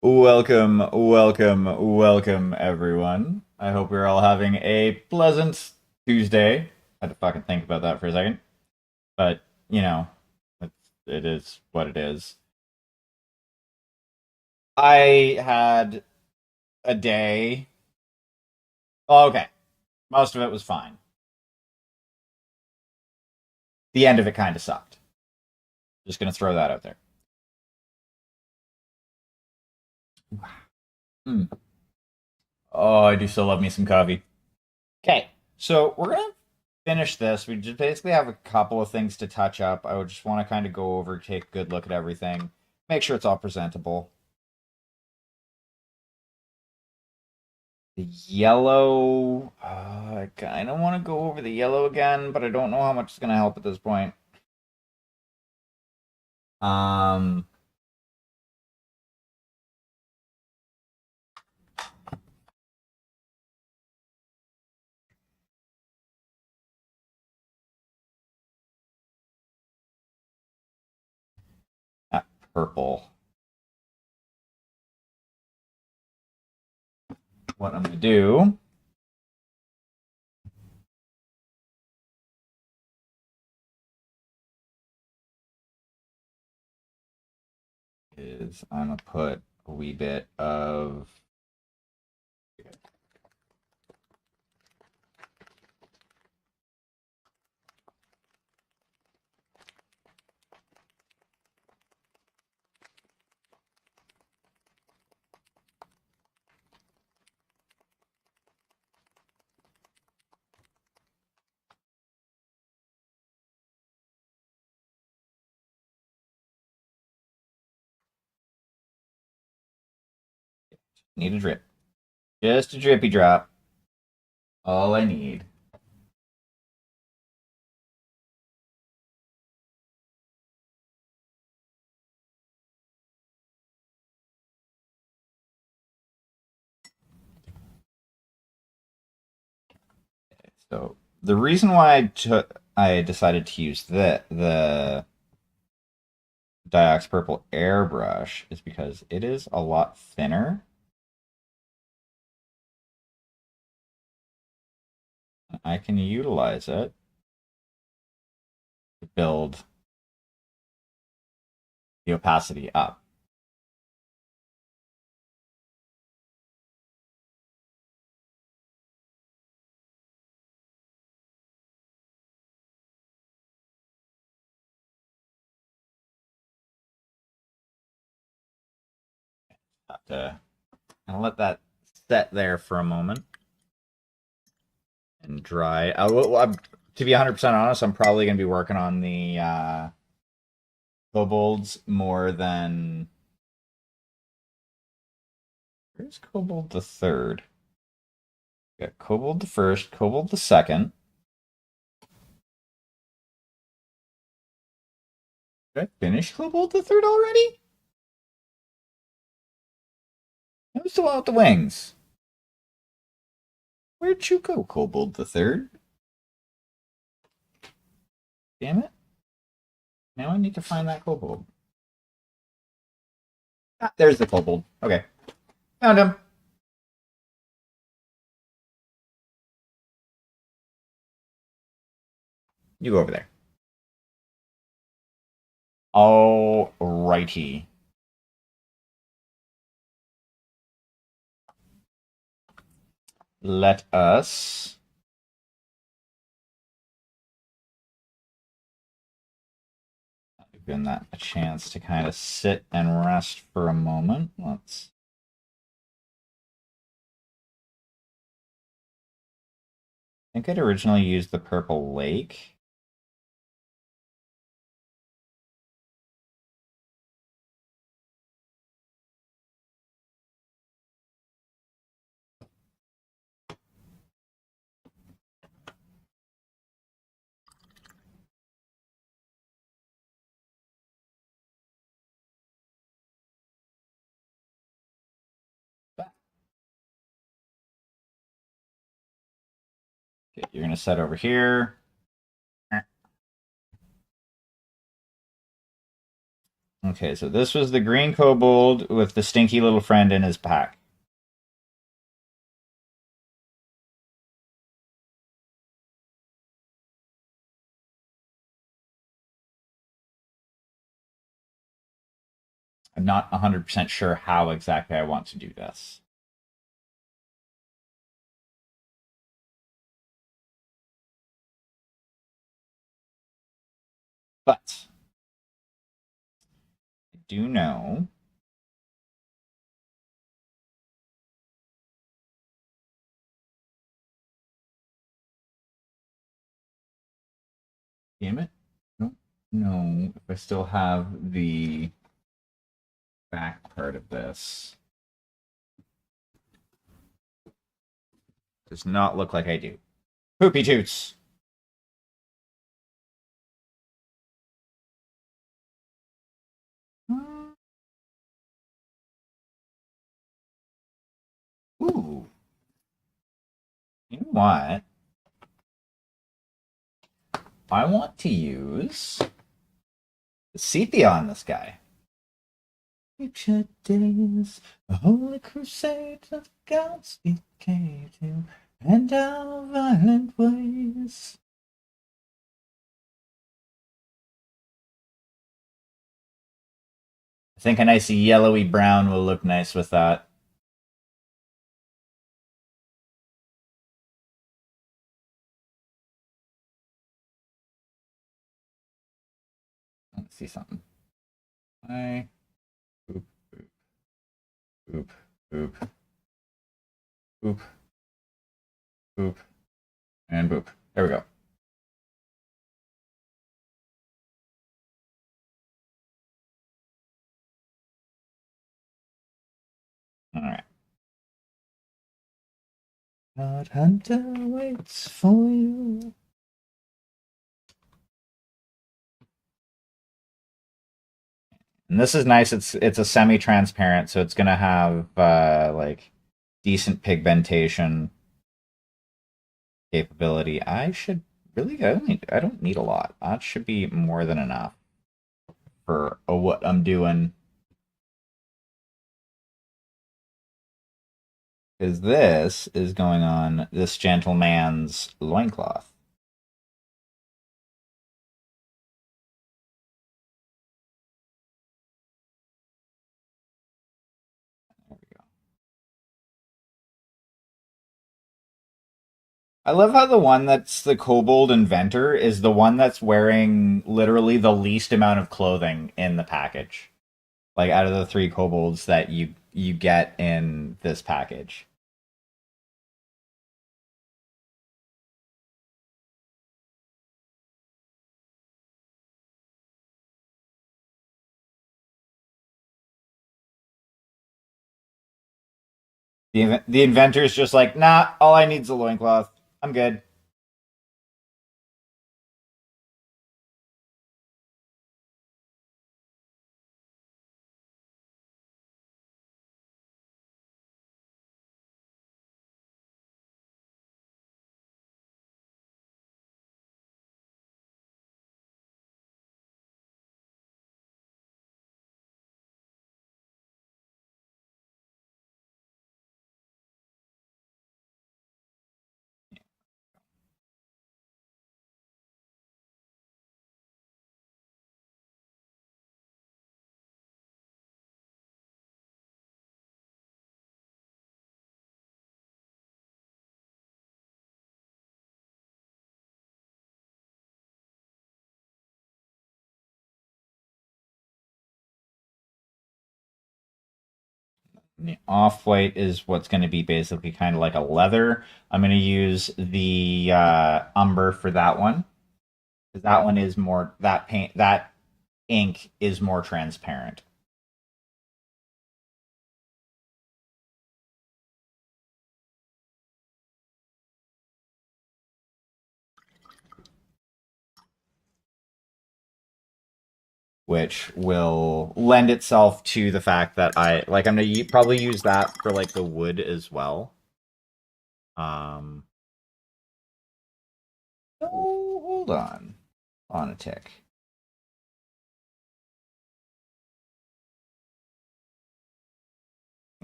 Welcome, everyone. I hope we're all having a pleasant Tuesday. I had to fucking think about that for a second, but you know, it is what it is. I had a day. Oh, okay, most of it was fine. The end of it kind of sucked. Just gonna throw that out there. Mm. Oh, I do still love me some coffee. Okay, so we're gonna finish this. We just basically have a couple of things to touch up. I would just want to kind of go over, take a good look at everything, make sure it's all presentable. The yellow, I kind of want to go over the yellow again, but I don't know how much it's gonna help at this point. Um, that purple. What I'm gonna do is I'm gonna put a wee bit of need a drip, just a drippy drop. All I need. So the reason why I decided to use the Diox Purple airbrush is because it is a lot thinner. I can utilize it to build the opacity up. Have to and let that set there for a moment and dry. To be 100% honest, I'm probably going to be working on the kobolds more than. Where's Kobold the third? Got Kobold the first, Kobold the second. Did I finish Kobold the third already? I was still out the wings. Where'd you go, Kobold the third? Damn it. Now I need to find that kobold. Ah, there's the kobold. Okay. Found him. You go over there. Alrighty. Let us give that a chance to kind of sit and rest for a moment. I think I'd originally used the purple lake. Okay, you're gonna set over here. Okay, so this was the green kobold with the stinky little friend in his pack. I'm not 100% sure how exactly I want to do this. But I do know. Damn it. I don't know if I still have the back part of this. Does not look like I do. Poopy toots. Ooh. You know what? I want to use the sepia on this guy. Future days, a holy crusade of gods decay to, and our violent ways. I think a nice yellowy brown will look nice with that. Let's see something. I boop, boop, boop, boop, boop, and boop. There we go. All right. God Hunter waits for you. And this is nice. It's a semi-transparent, so it's gonna have like decent pigmentation capability. I should really I don't need a lot. That should be more than enough for what I'm doing. Because this is going on this gentleman's loincloth. There we go. I love how the one that's the kobold inventor is the one that's wearing literally the least amount of clothing in the package. Like out of the three kobolds that you get in this package. The inventor's just like, nah, all I need is a loincloth. I'm good. The off white is what's going to be basically kind of like a leather. I'm going to use the umber for that one because that one is more that ink is more transparent. Which will lend itself to the fact that I'm gonna probably use that for like the wood as well. Um, oh, hold on a tick.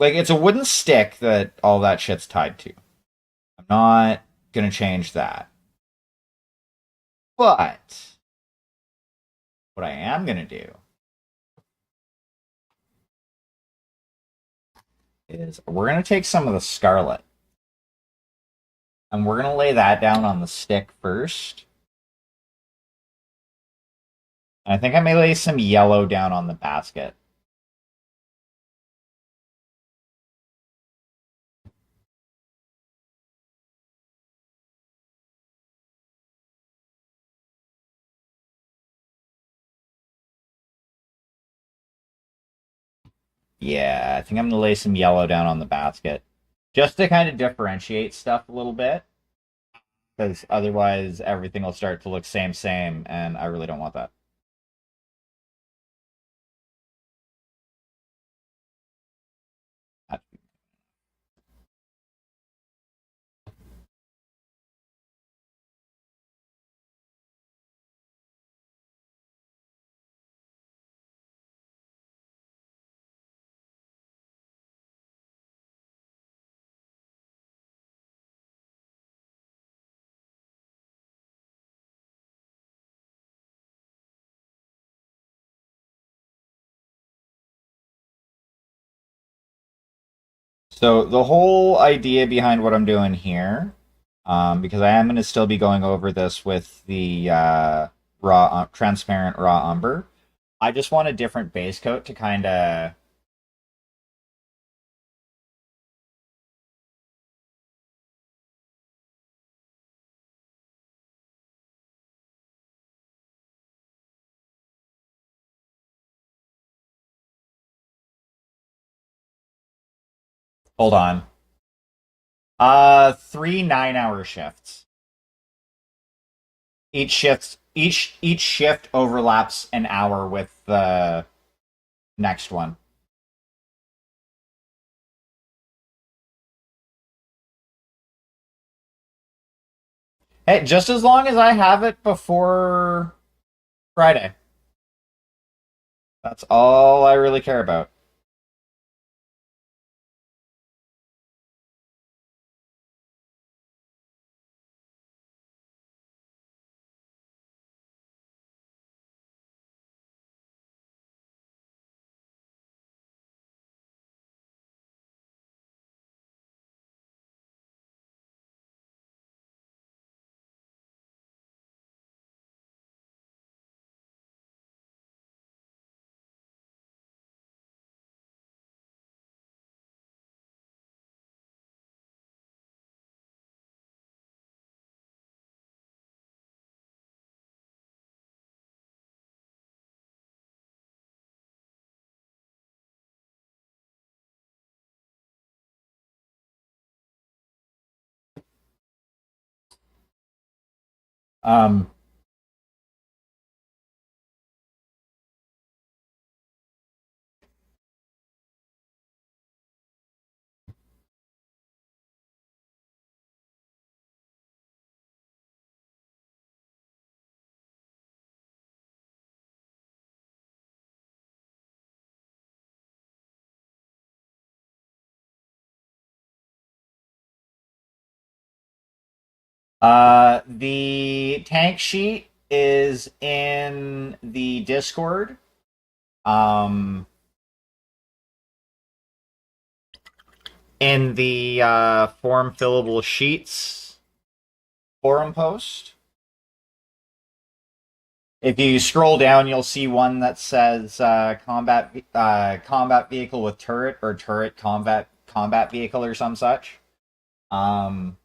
Like, it's a wooden stick that all that shit's tied to. I'm not gonna change that. But what I am gonna do is we're gonna take some of the scarlet and we're gonna lay that down on the stick first. And I think I may lay some yellow down on the basket. Yeah, I think I'm gonna lay some yellow down on the basket. Just to kind of differentiate stuff a little bit. Because otherwise everything will start to look same, and I really don't want that. So the whole idea behind what I'm doing here, because I am going to still be going over this with the transparent raw umber. I just want a different base coat to kind of. Hold on. 3 9-hour shifts. Each shift overlaps an hour with the next one. Hey, just as long as I have it before Friday. That's all I really care about. Um, the tank sheet is in the Discord. Um, in the form fillable sheets forum post. If you scroll down, you'll see one that says combat vehicle with turret or turret combat vehicle or some such. Um,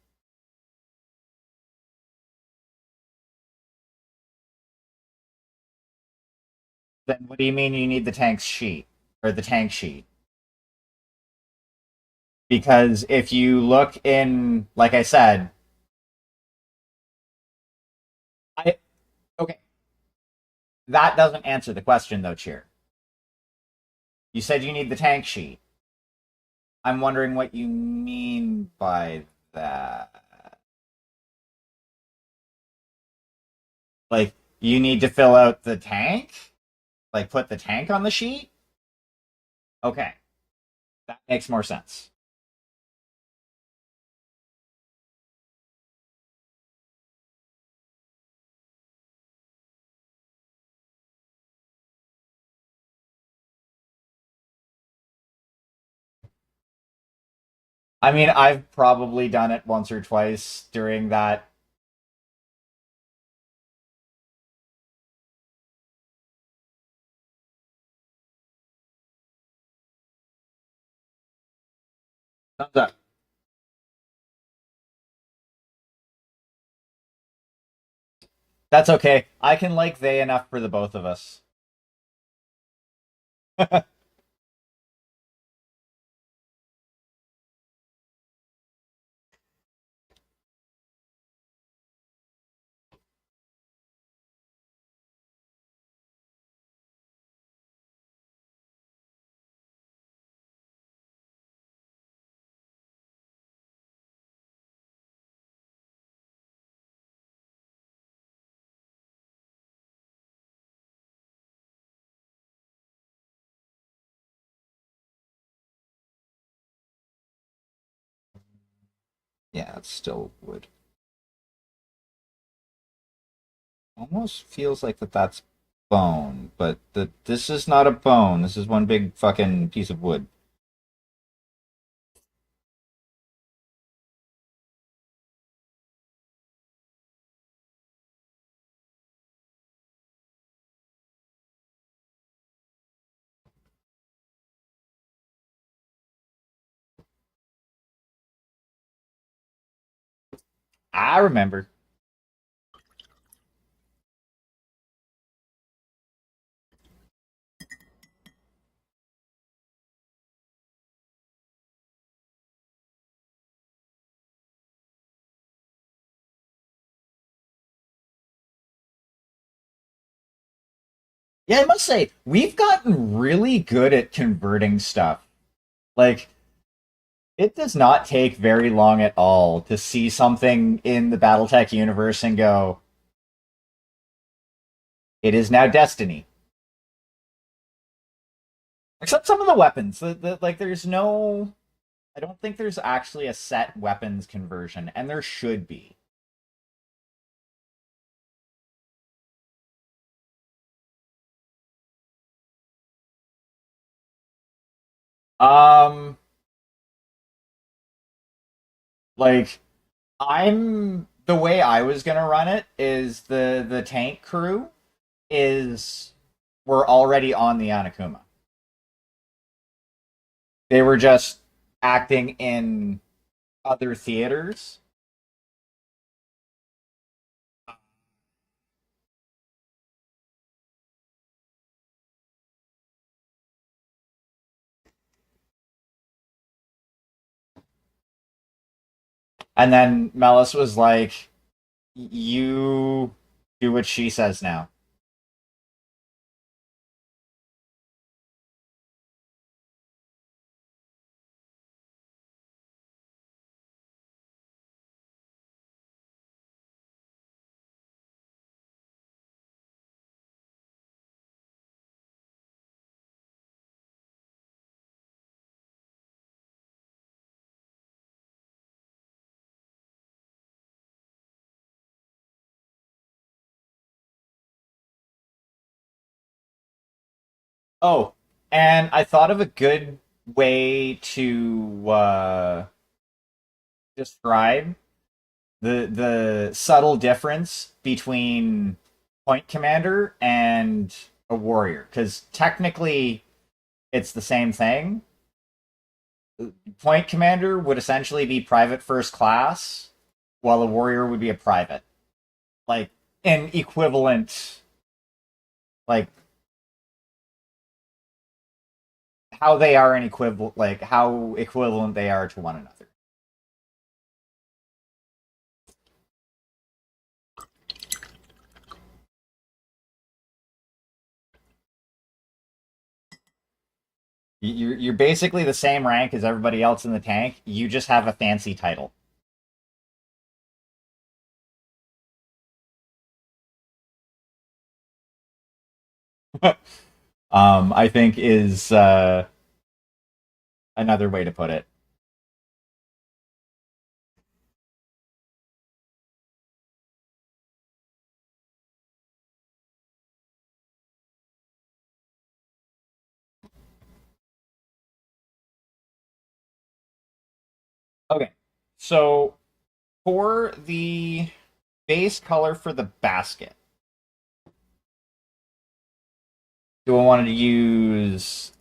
then what do you mean you need the tank sheet or the tank sheet? Because if you look in, like I said, I okay, that doesn't answer the question though, Cheer. You said you need the tank sheet. I'm wondering what you mean by that. Like, you need to fill out the tank? Like, put the tank on the sheet? Okay. That makes more sense. I mean, I've probably done it once or twice during that. Thumbs up. That's okay. I can like they enough for the both of us. Yeah, it's still wood. Almost feels like that's bone, but this is not a bone. This is one big fucking piece of wood. I remember. Yeah, I must say, we've gotten really good at converting stuff. Like, it does not take very long at all to see something in the Battletech universe and go, it is now Destiny. Except some of the weapons. Like, there's no. I don't think there's actually a set weapons conversion, and there should be. Um, like, I'm the way I was gonna run it is the tank crew is were already on the Anakuma. They were just acting in other theaters. And then Melis was like, "You do what she says now." Oh, and I thought of a good way to describe the subtle difference between point commander and a warrior, because technically it's the same thing. Point commander would essentially be private first class, while a warrior would be a private, like an equivalent, like how they are an equivalent, like how equivalent they are to one another. You're basically the same rank as everybody else in the tank. You just have a fancy title. I think is another way to put it. Okay, so for the base color for the basket, do I want to use?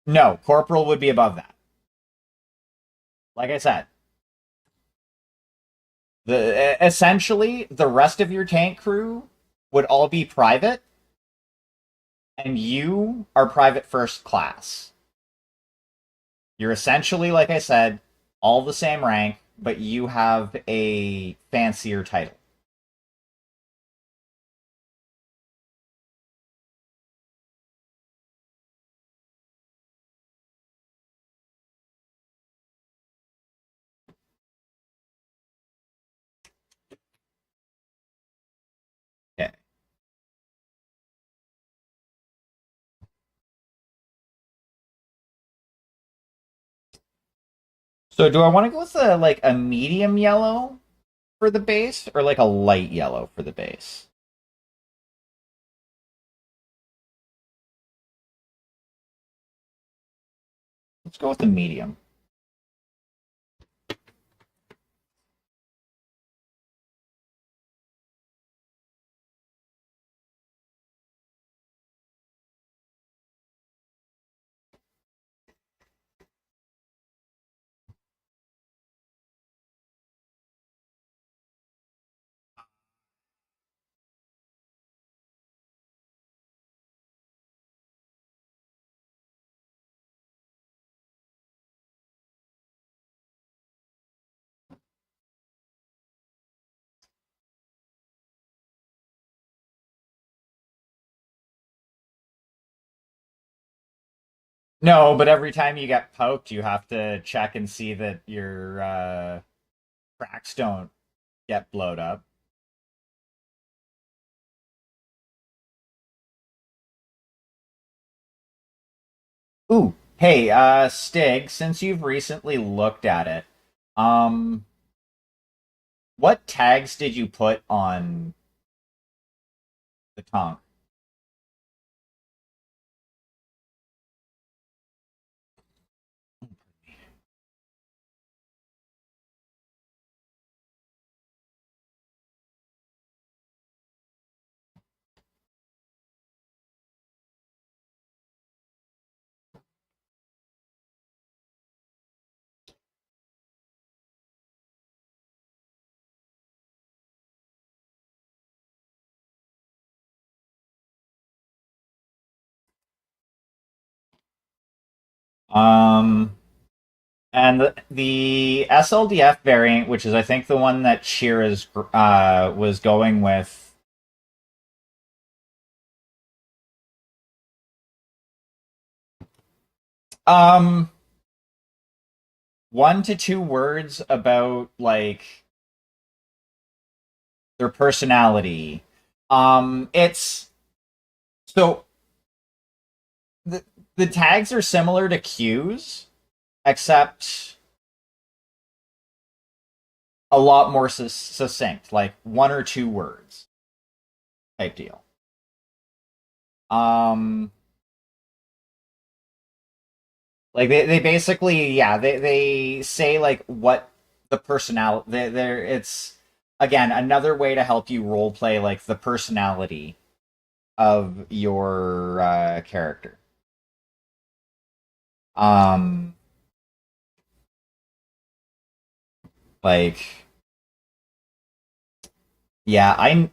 No, corporal would be above that. Like I said, the essentially the rest of your tank crew would all be private, and you are private first class. You're essentially, like I said, all the same rank, but you have a fancier title. Okay. So do I want to go with a medium yellow for the base or like a light yellow for the base? Let's go with the medium. No, but every time you get poked, you have to check and see that your cracks don't get blowed up. Ooh, hey, Stig, since you've recently looked at it, um, what tags did you put on the tongue? Um, and the SLDF variant, which is I think the one that Shira's was going with. Um, 1 to 2 words about like their personality. It's so the the tags are similar to cues, except a lot more succinct, like 1 or 2 words type deal. Um, like they basically they say like what the personality they're it's again another way to help you role play like the personality of your character. Um, like yeah, I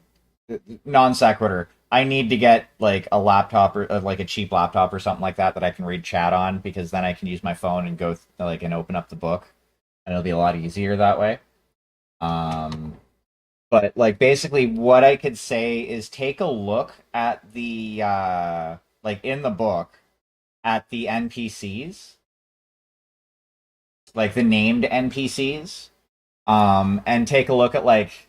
non sequitur. I need to get like a laptop or like a cheap laptop or something like that I can read chat on because then I can use my phone and go like and open up the book and it'll be a lot easier that way. Um, but like basically what I could say is take a look at the like in the book at the NPCs, like the named NPCs, and take a look at like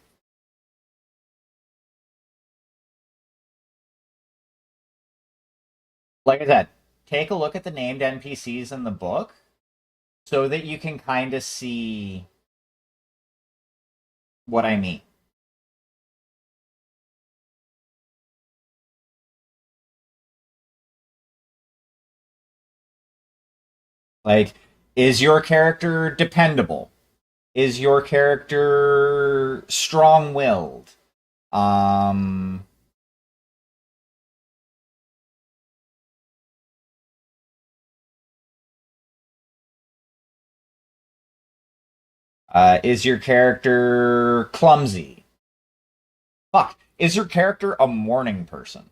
I said, take a look at the named NPCs in the book so that you can kind of see what I mean. Like, is your character dependable? Is your character strong-willed? Um, is your character clumsy? Fuck. Is your character a morning person?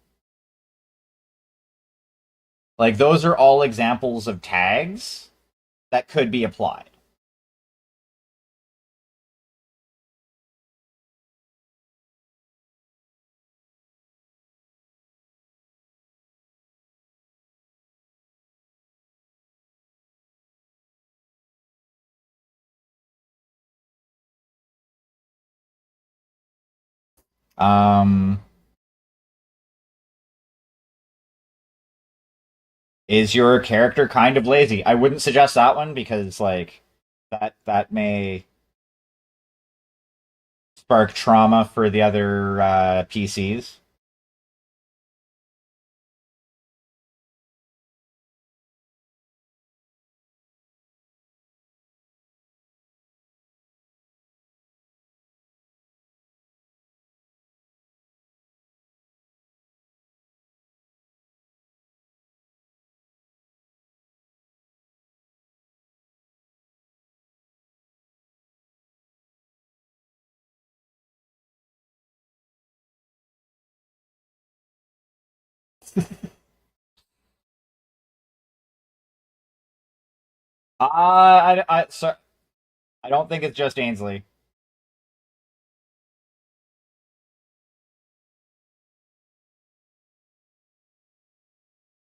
Like, those are all examples of tags that could be applied. Um, is your character kind of lazy? I wouldn't suggest that one because, like, that may spark trauma for the other PCs. I don't think it's just Ainsley.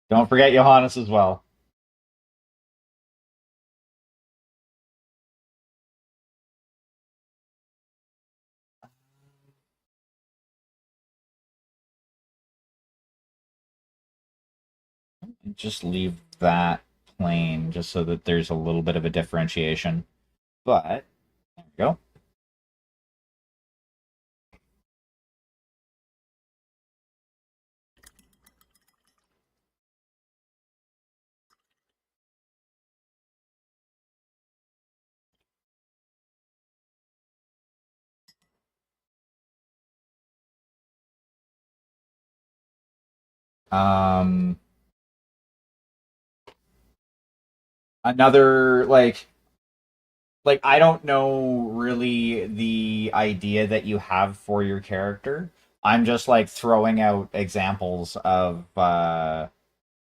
Don't forget Johannes as well. Just leave that plain just so that there's a little bit of a differentiation. But there we go. Um, another like I don't know really the idea that you have for your character. I'm just like throwing out examples of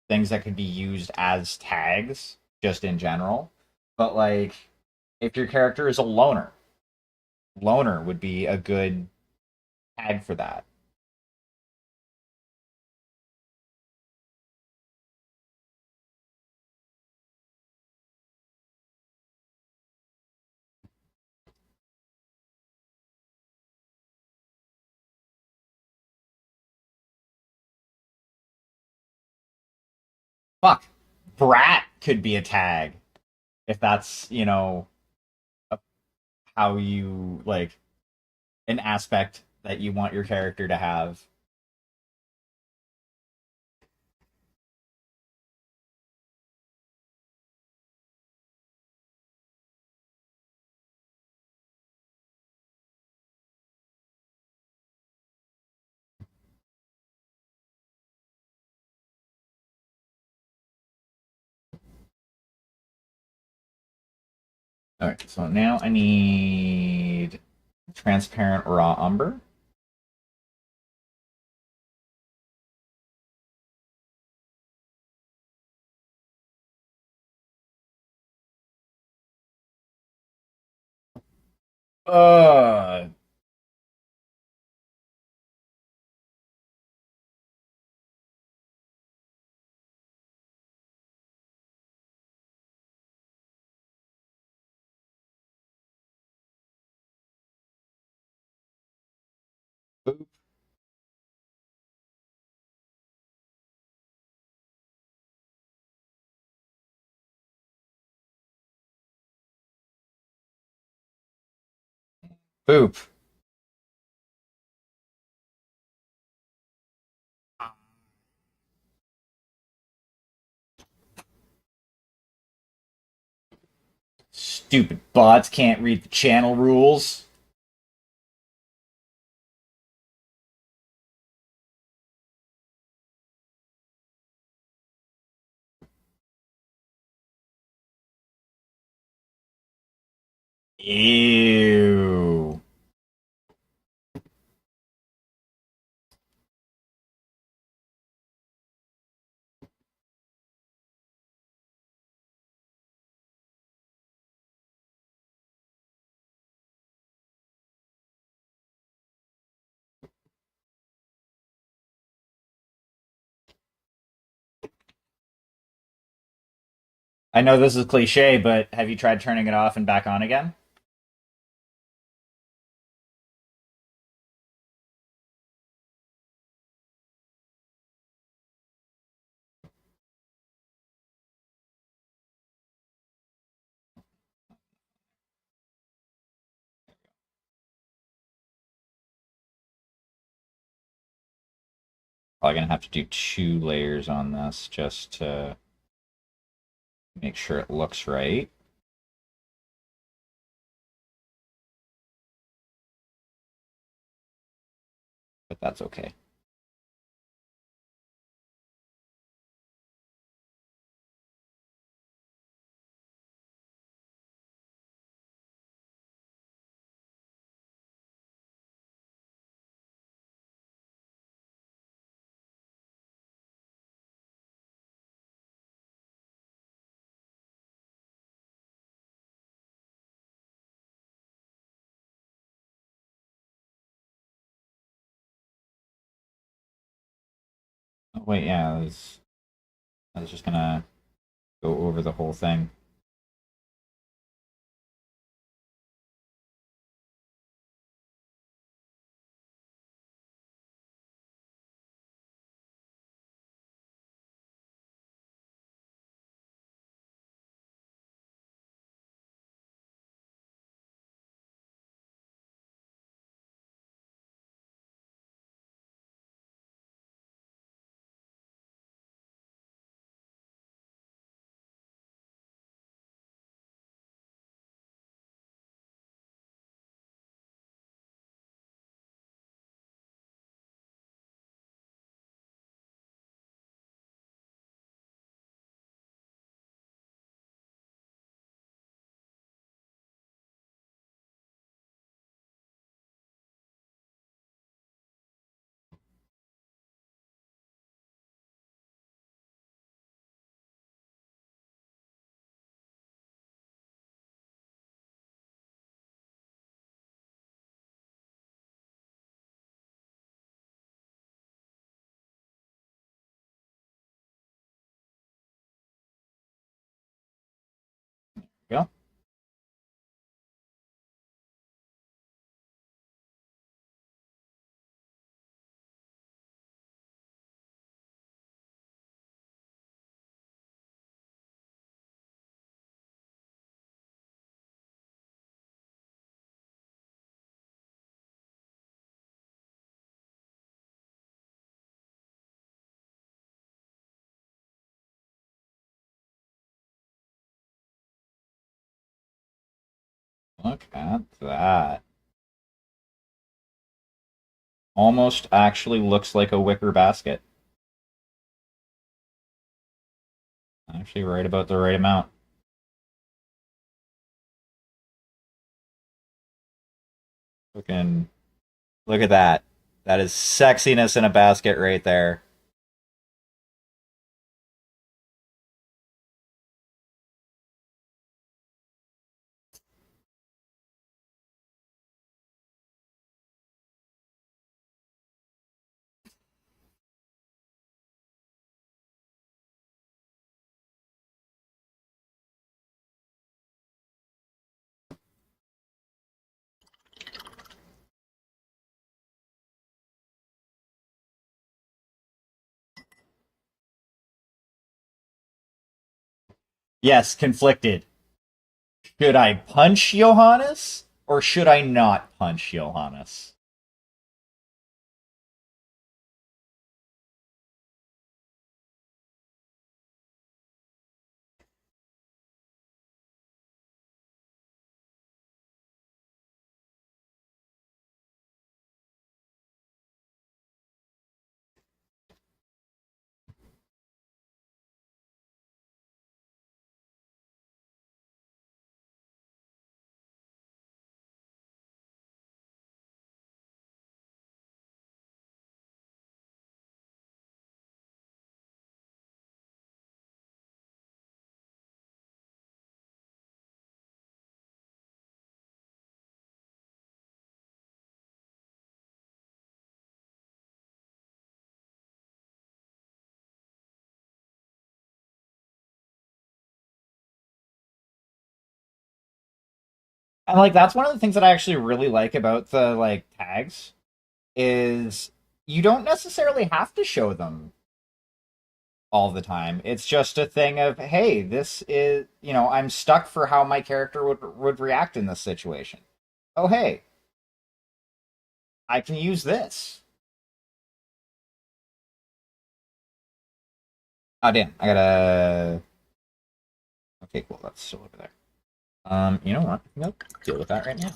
things that could be used as tags just in general. But like if your character is a loner, loner would be a good tag for that. Fuck. Brat could be a tag if that's, how you like an aspect that you want your character to have. All right, so now I need transparent raw umber. Uh, Boop. Poop. Stupid bots can't read the channel rules. Ew. I know this is cliche, but have you tried turning it off and back on again? Probably gonna have to do 2 layers on this just to make sure it looks right. But that's okay. Oh, wait, yeah, I was just gonna go over the whole thing. Go. Look at that. Almost actually looks like a wicker basket. Actually, right about the right amount. Looking, look at that. That is sexiness in a basket right there. Yes, conflicted. Should I punch Johannes? Or should I not punch Johannes? And like that's one of the things that I actually really like about the like tags is you don't necessarily have to show them all the time. It's just a thing of, hey, this is, I'm stuck for how my character would react in this situation. Oh, hey, I can use this. Oh, damn, I gotta. Okay, cool. That's still over there. You know what? I'll deal with that right now.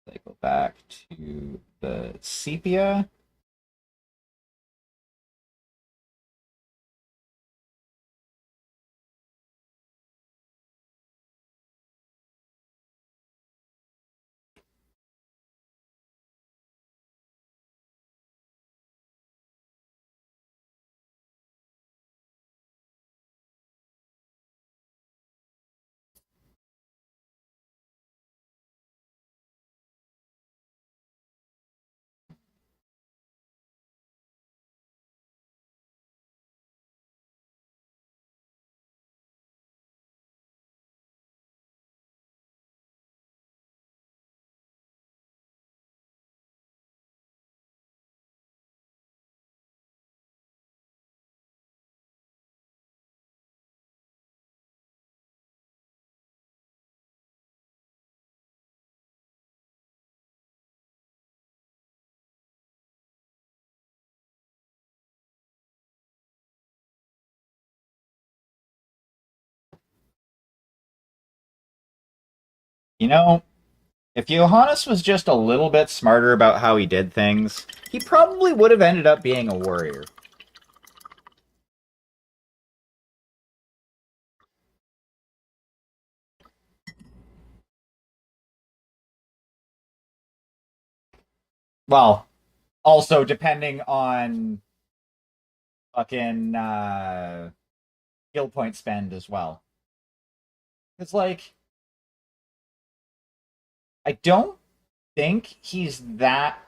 I go back to the sepia. You know, if Johannes was just a little bit smarter about how he did things, he probably would have ended up being a warrior. Well, also depending on fucking skill point spend as well. It's like I don't think he's that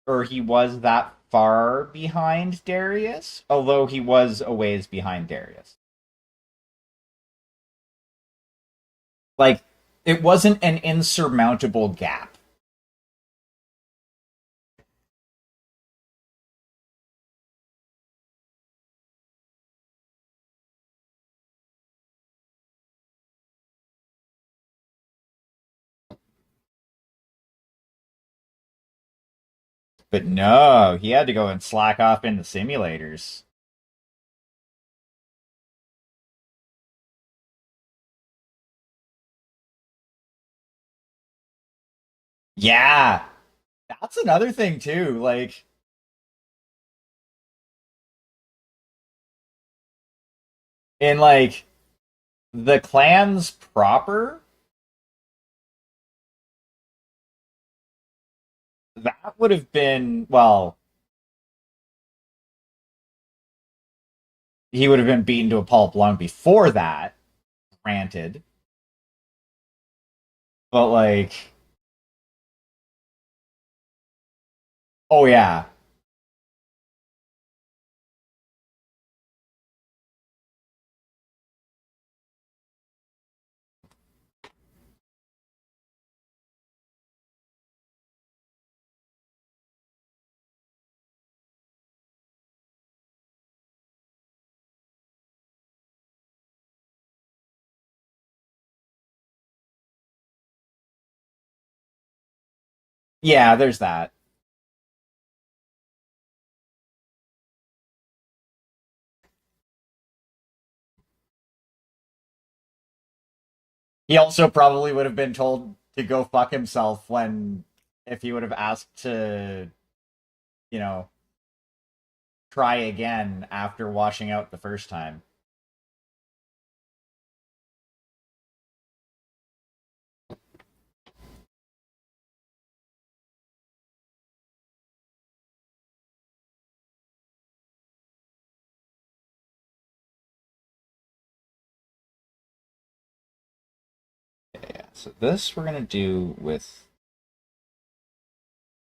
or he was that far behind Darius, although he was a ways behind Darius. Like it wasn't an insurmountable gap. But no, he had to go and slack off in the simulators. Yeah, that's another thing too. Like in like the clans proper, that would have been well, he would have been beaten to a pulp long before that, granted. But like, oh yeah, Yeah, there's that. He also probably would have been told to go fuck himself when if he would have asked to, you know, try again after washing out the first time. Yeah, so this we're gonna do with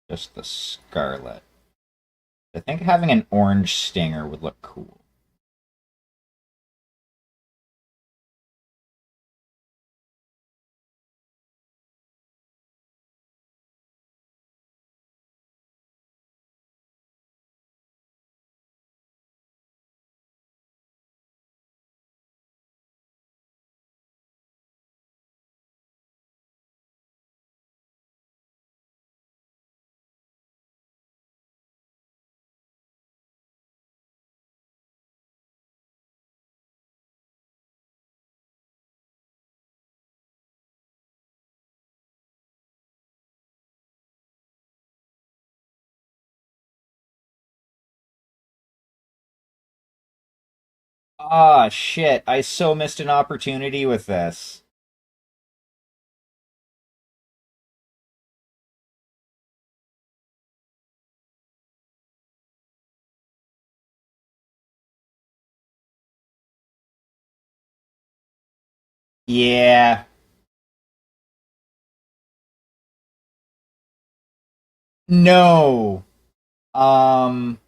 just the scarlet. I think having an orange stinger would look cool. Ah, shit. I so missed an opportunity with this. Yeah. No.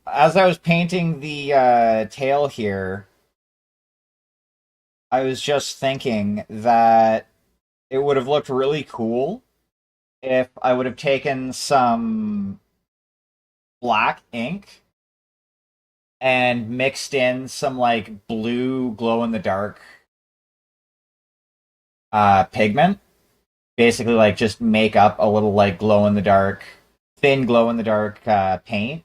As I was painting the tail here, I was just thinking that it would have looked really cool if I would have taken some black ink and mixed in some like blue glow in the dark pigment. Basically, like just make up a little like glow in the dark, thin glow in the dark paint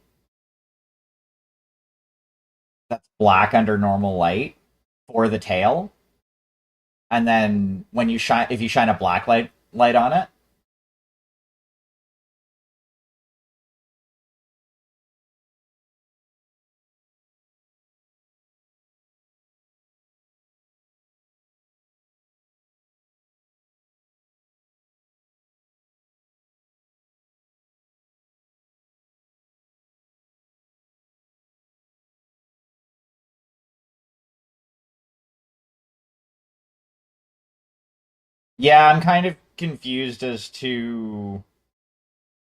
that's black under normal light for the tail. And then when you shine, if you shine a black light on it, yeah, I'm kind of confused as to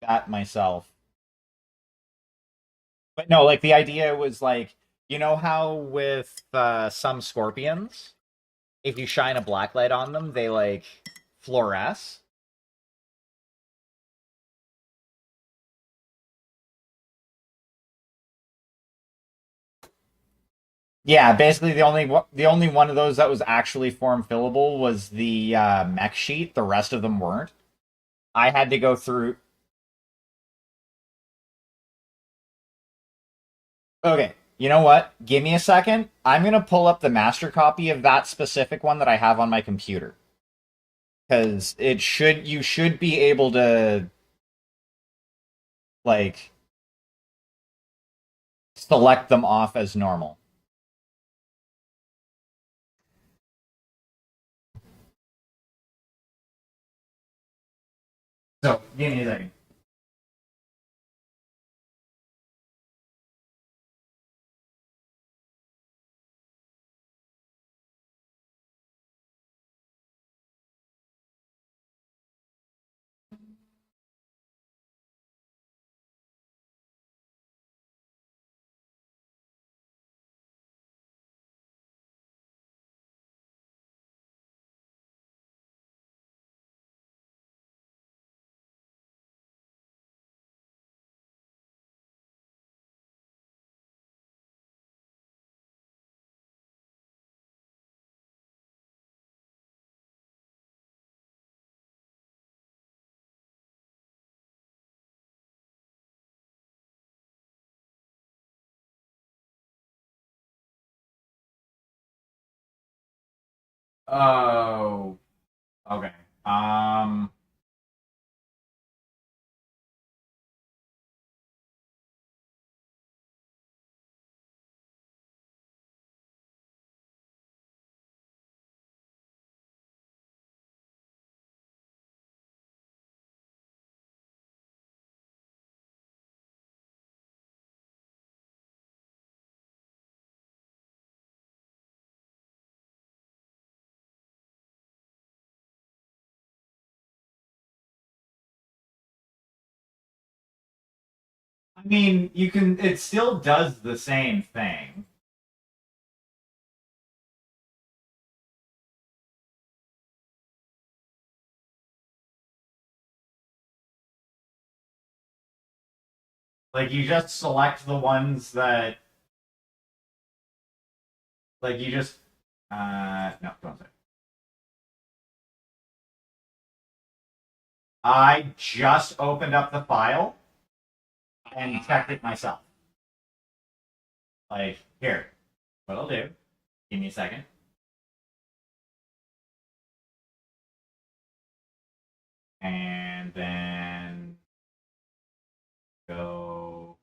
that myself. But no, like the idea was like, you know how with some scorpions, if you shine a black light on them, they like fluoresce. Yeah, basically the only one of those that was actually form fillable was the mech sheet. The rest of them weren't. I had to go through. Okay, you know what? Give me a second. I'm gonna pull up the master copy of that specific one that I have on my computer because it should you should be able to like select them off as normal. So give me a second. Oh, okay. I mean, you can. It still does the same thing. Like you just select the ones that, like you just. No, don't say. I just opened up the file and checked it myself. Like here, what I'll do. Give me a second. And then go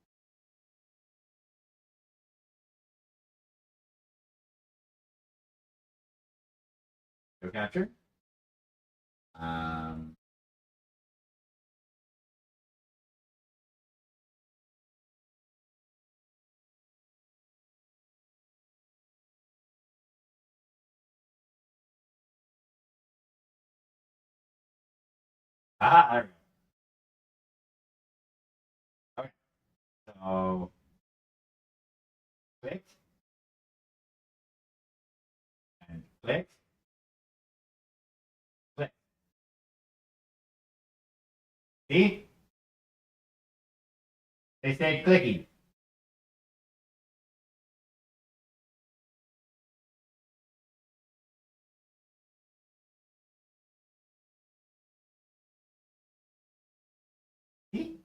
capture. Um, there we go. Okay. So click and click, click. See? They stayed clicky. See?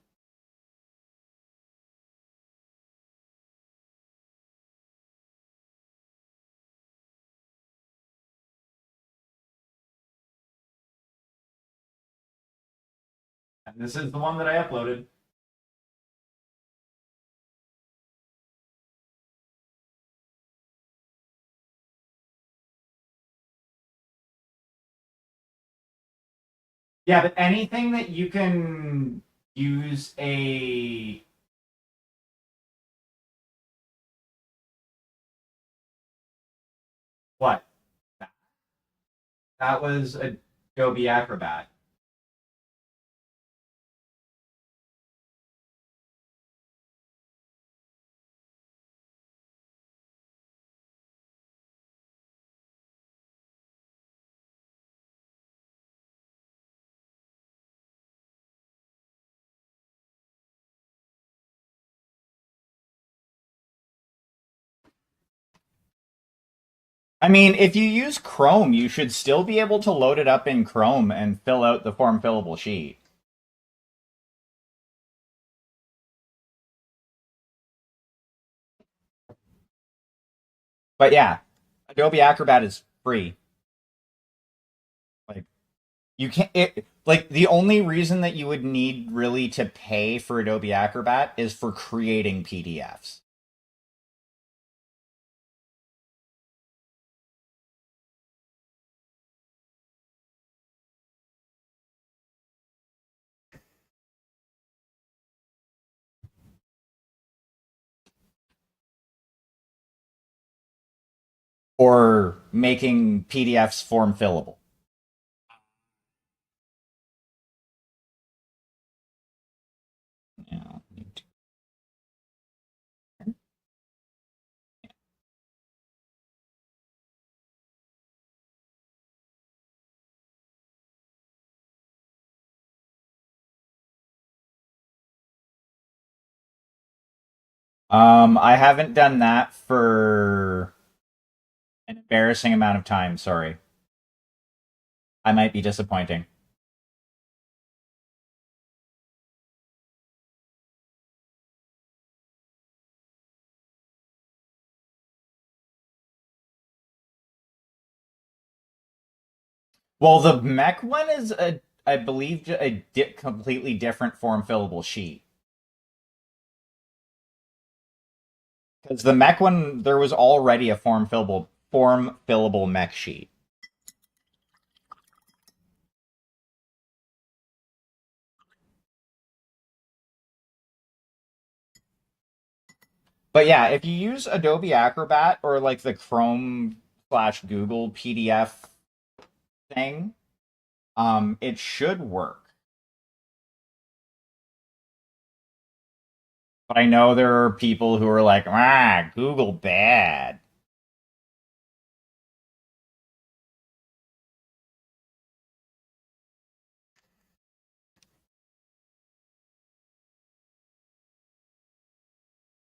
And this is the one that I uploaded. Yeah, but anything that you can use a what? That was Adobe Acrobat. I mean, if you use Chrome, you should still be able to load it up in Chrome and fill out the form fillable sheet. But yeah, Adobe Acrobat is free. Like you can't like the only reason that you would need really to pay for Adobe Acrobat is for creating PDFs. Or making PDFs form fillable. Yeah. I haven't done that for an embarrassing amount of time. Sorry, I might be disappointing. Well, the mech one is I believe, a completely different form fillable sheet. Because the mech one, there was already a form fillable mech sheet. But yeah, if you use Adobe Acrobat or like the Chrome/Google PDF thing, it should work. But I know there are people who are like, Google bad.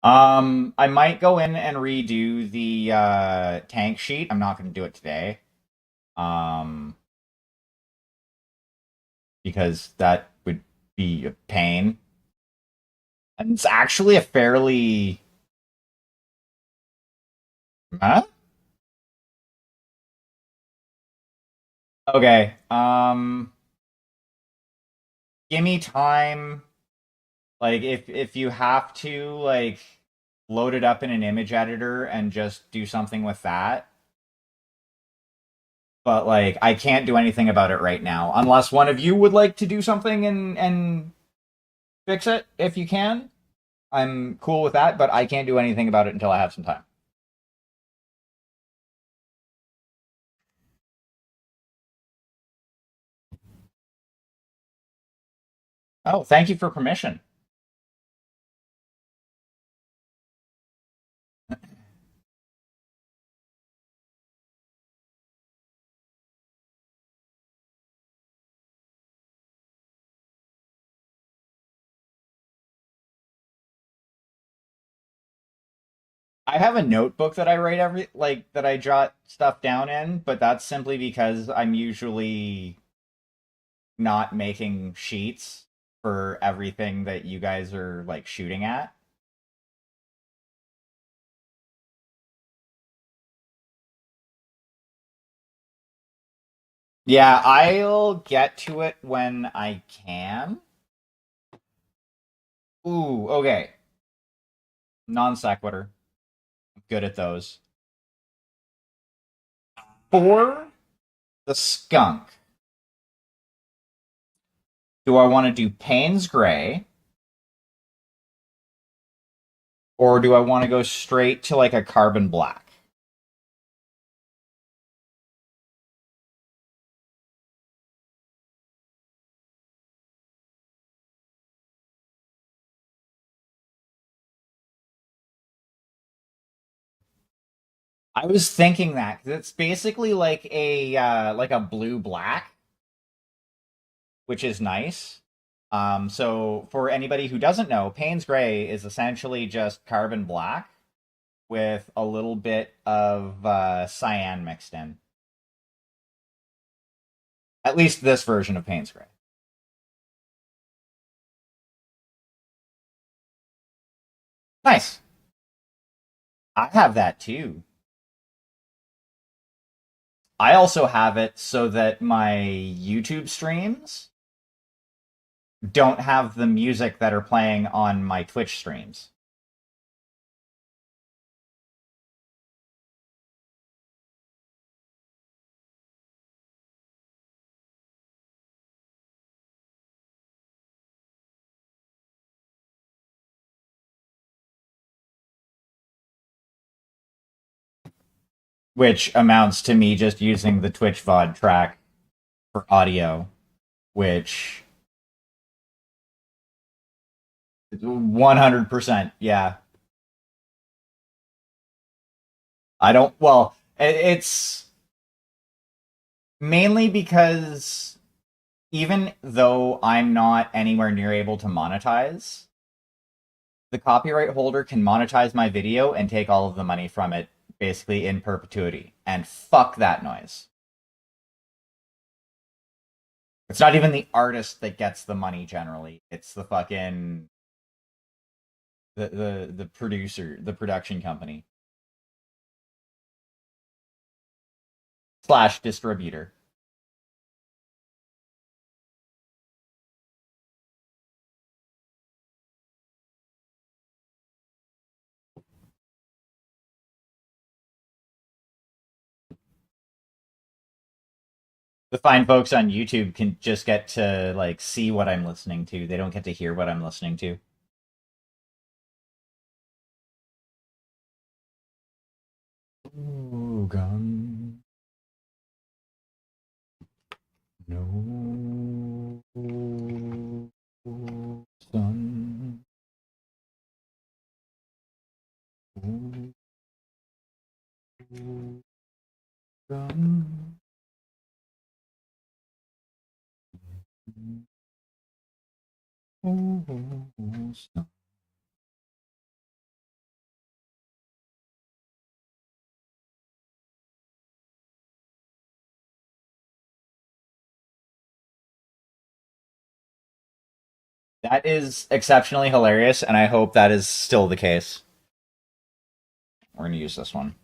I might go in and redo the tank sheet. I'm not going to do it today. Um, because that would be a pain. And it's actually a fairly huh? Okay. Give me time. Like if you have to like load it up in an image editor and just do something with that. But like I can't do anything about it right now unless one of you would like to do something and fix it if you can. I'm cool with that, but I can't do anything about it until I have some time. Oh, thank you for permission. I have a notebook that I write every like that I jot stuff down in, but that's simply because I'm usually not making sheets for everything that you guys are like shooting at. Yeah, I'll get to it when I can. Ooh, okay. Non sequitur. Good at those. For the skunk, do I want to do Payne's Gray or do I want to go straight to like a carbon black? I was thinking that 'cause it's basically like a blue black, which is nice. So for anybody who doesn't know, Payne's Gray is essentially just carbon black with a little bit of cyan mixed in. At least this version of Payne's Gray. Nice. I have that too. I also have it so that my YouTube streams don't have the music that are playing on my Twitch streams. Which amounts to me just using the Twitch VOD track for audio, which 100%, yeah. I don't, well, it's mainly because even though I'm not anywhere near able to monetize, the copyright holder can monetize my video and take all of the money from it basically in perpetuity. And fuck that noise. It's not even the artist that gets the money generally. It's the fucking the producer, the production company slash distributor. The fine folks on YouTube can just get to like see what I'm listening to. They don't get to hear what I'm listening to. Ooh, gun. No sun. Ooh, gun. Ooh, sun. That is exceptionally hilarious, and I hope that is still the case. We're going to use this one.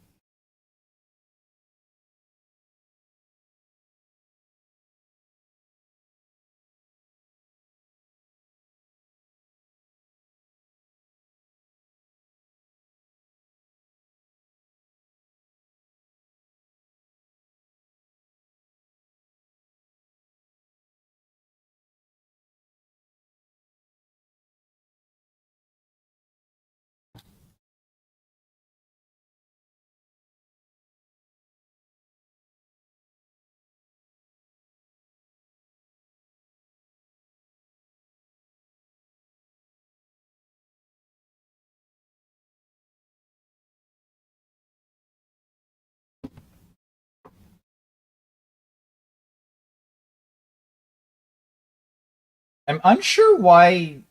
I'm unsure why.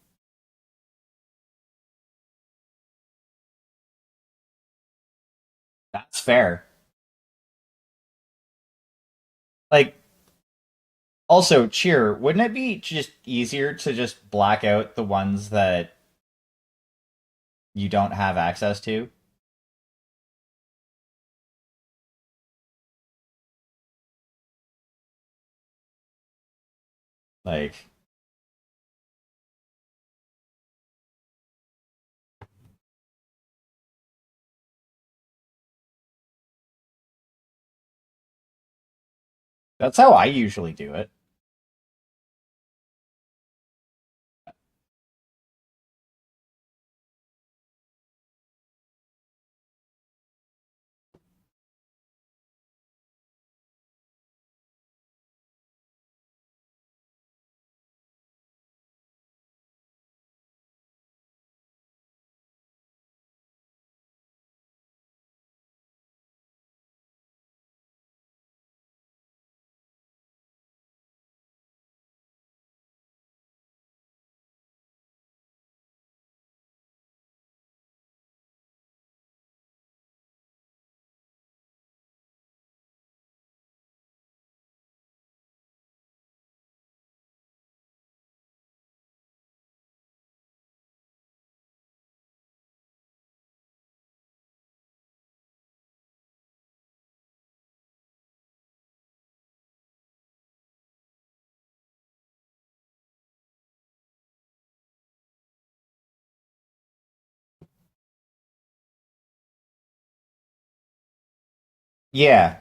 That's fair. Like, also, cheer, wouldn't it be just easier to just black out the ones that you don't have access to? Like, that's how I usually do it. Yeah.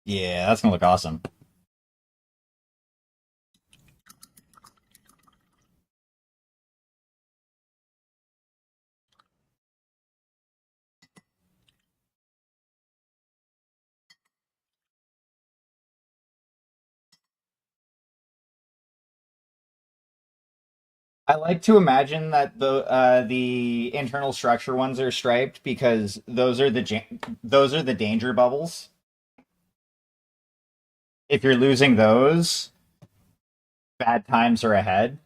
Yeah, that's gonna look awesome. I like to imagine that the internal structure ones are striped because those are the danger bubbles. If you're losing those, bad times are ahead.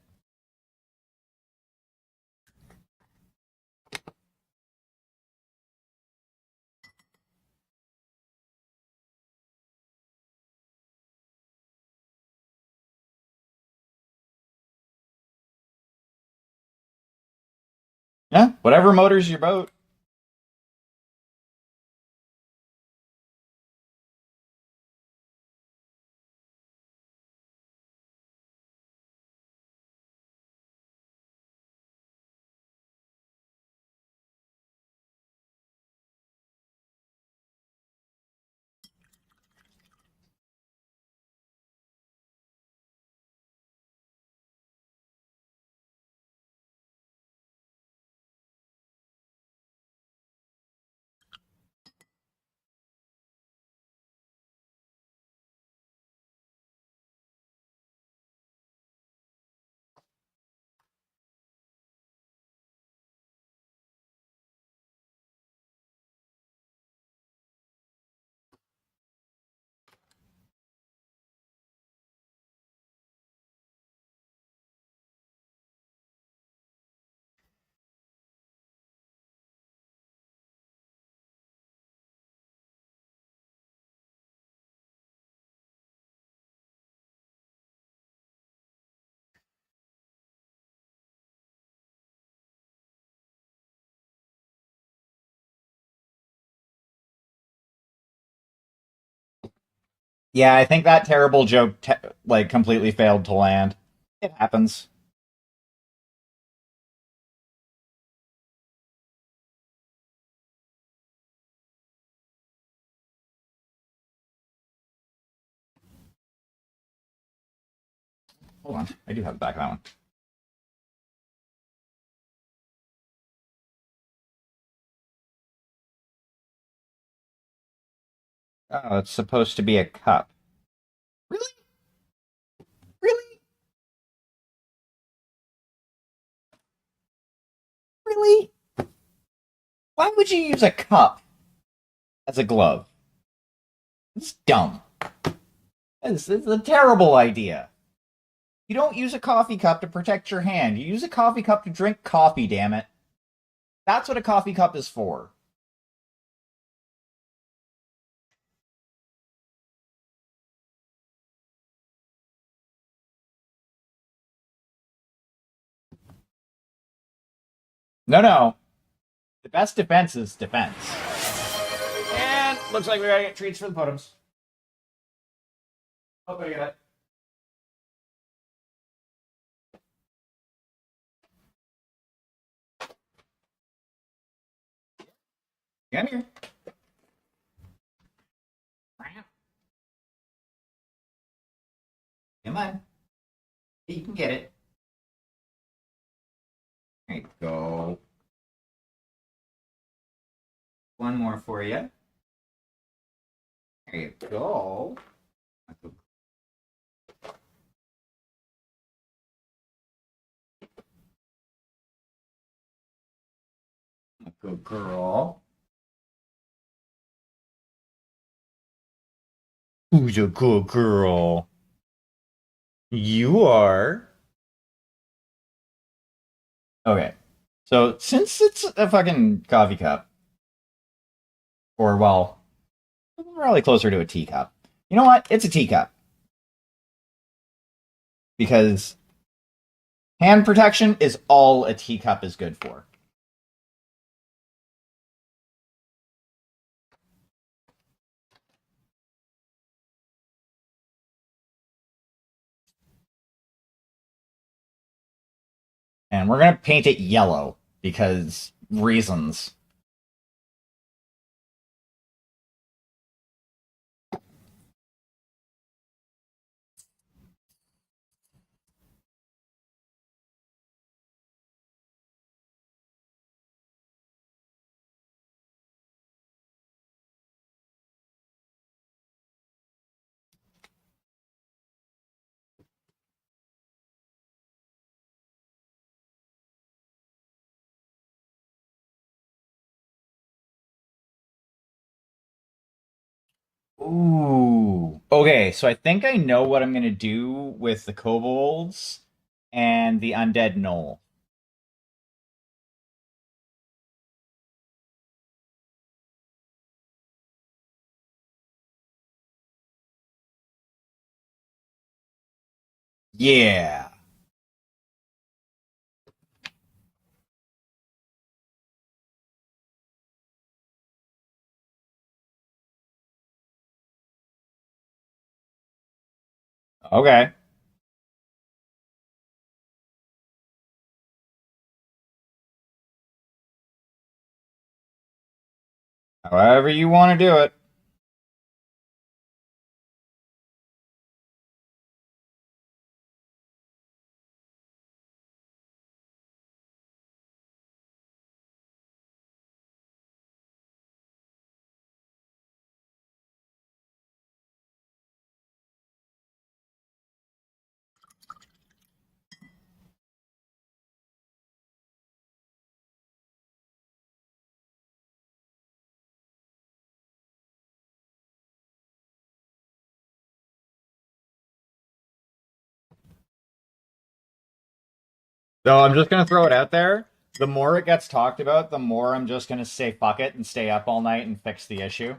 Yeah, whatever motors your boat. Yeah, I think that terrible joke like completely failed to land. It happens. Hold on, I do have the back of that one. Oh, it's supposed to be a cup. Really? Really? Really? Why would you use a cup as a glove? It's dumb. It's a terrible idea. You don't use a coffee cup to protect your hand. You use a coffee cup to drink coffee, damn it. That's what a coffee cup is for. No, no. The best defense is defense. And looks like we gotta get treats for the podiums. Oh, I got it. Come here. Come on. You can get it. There you go. One more for you. There you go. Good girl. Who's a good girl? You are. Okay. So since it's a fucking coffee cup, or well, probably closer to a teacup. You know what? It's a teacup because hand protection is all a teacup is good for. And we're gonna paint it yellow because reasons. Ooh. Okay, so I think I know what I'm gonna do with the kobolds and the undead knoll. Yeah. Okay. However you want to do it. So I'm just gonna throw it out there. The more it gets talked about, the more I'm just gonna say fuck it and stay up all night and fix the issue.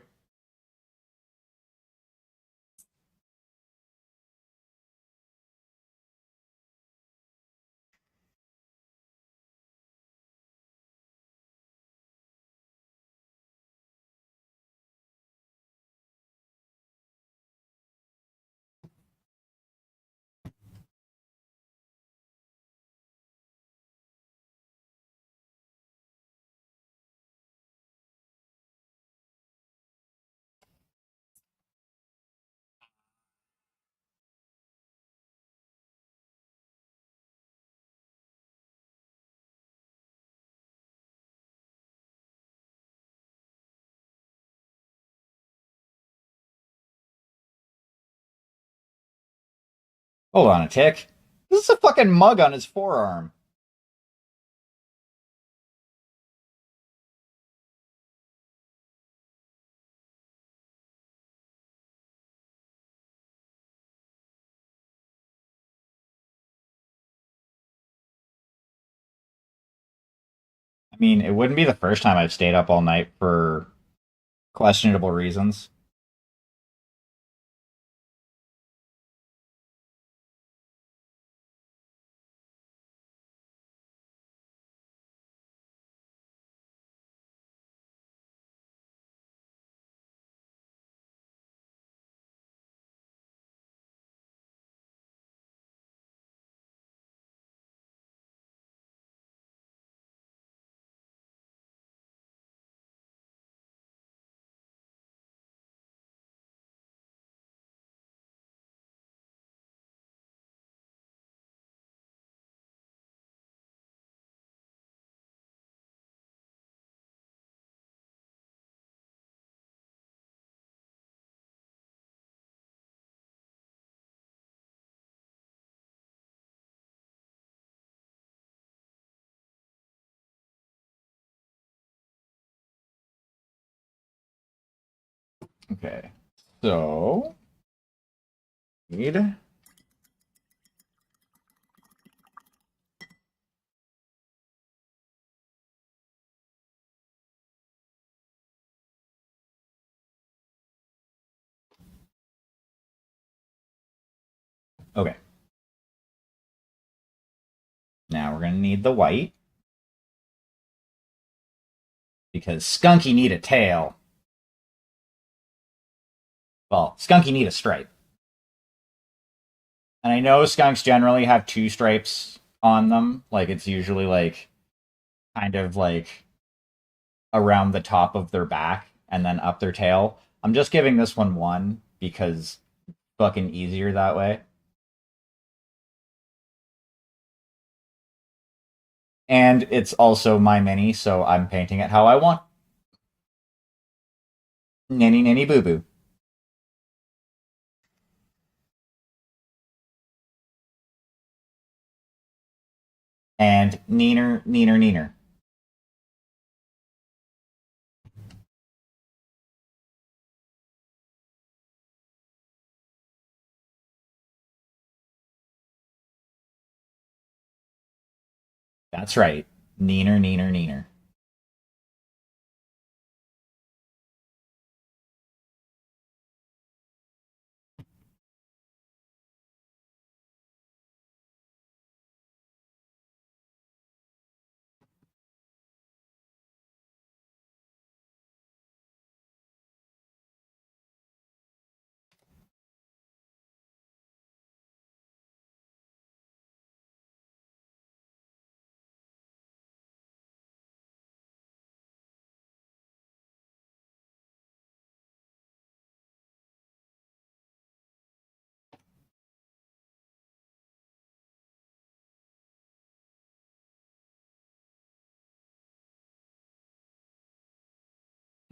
Hold on a tick. This is a fucking mug on his forearm. I mean, it wouldn't be the first time I've stayed up all night for questionable reasons. Okay. So, need. Okay. Now we're gonna need the white because Skunky need a tail. Well, Skunky need a stripe. And I know skunks generally have two stripes on them. Like it's usually like kind of like around the top of their back and then up their tail. I'm just giving this one because fucking easier that way. And it's also my mini, so I'm painting it how I want. Ninny ninny boo boo. And neener neener neener. That's right. Neener, neener, neener.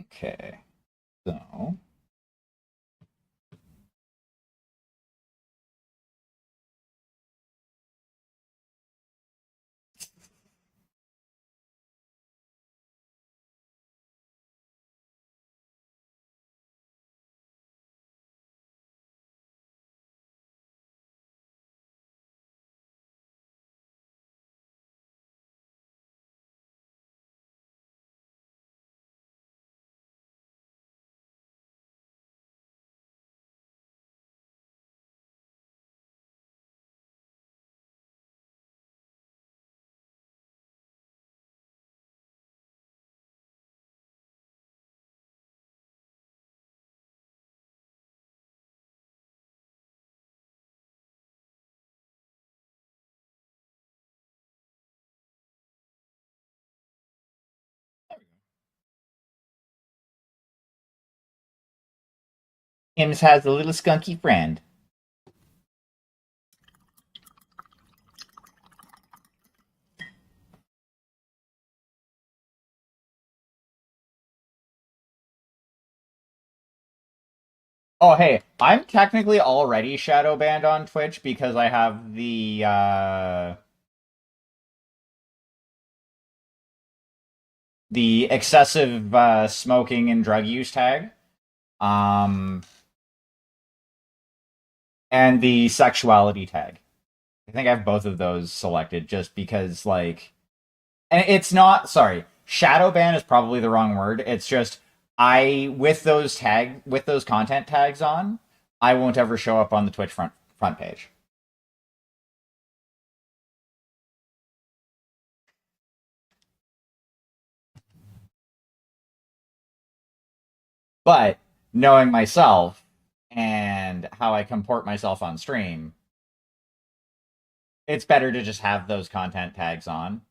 Okay. So Hims has a little skunky friend. Oh, hey, I'm technically already shadow banned on Twitch because I have the excessive smoking and drug use tag, um, and the sexuality tag. I think I have both of those selected just because, like, and it's not. Sorry, shadow ban is probably the wrong word. It's just with those content tags on, I won't ever show up on the Twitch front page. But knowing myself and how I comport myself on stream, it's better to just have those content tags on.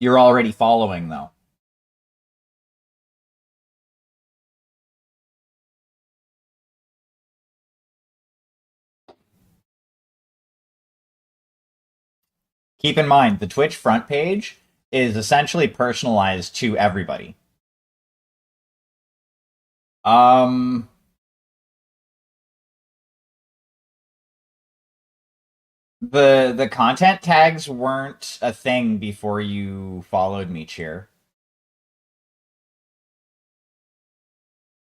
You're already following though. Keep in mind, the Twitch front page is essentially personalized to everybody. Um, the content tags weren't a thing before you followed me, Cheer.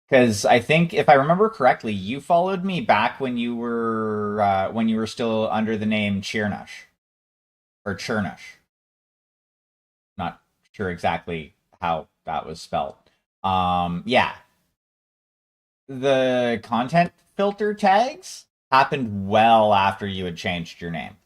Because I think, if I remember correctly, you followed me back when you were still under the name Cheernush or Churnush. Not sure exactly how that was spelled. Yeah, the content filter tags happened well after you had changed your name.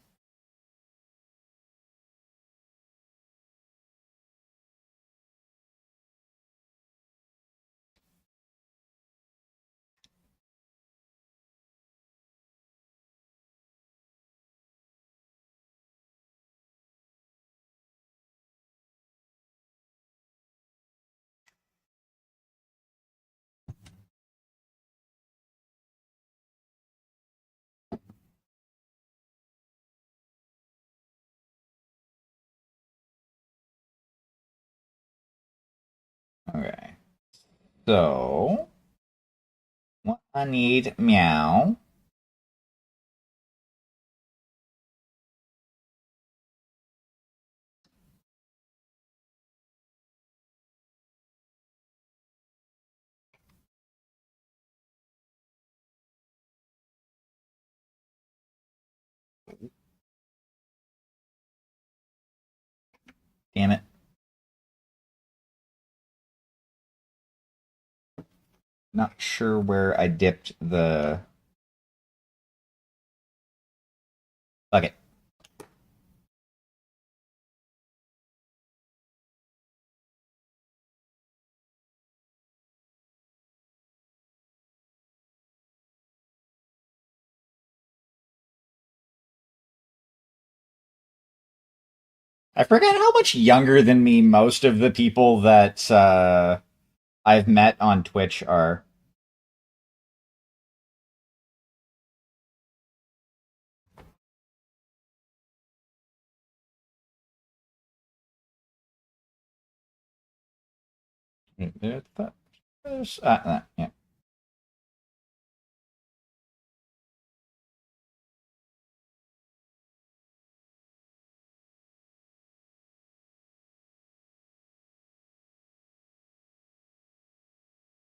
Okay, so what I need meow. Damn it. Not sure where I dipped the... Fuck it. I forget how much younger than me most of the people that I've met on Twitch are. Yeah.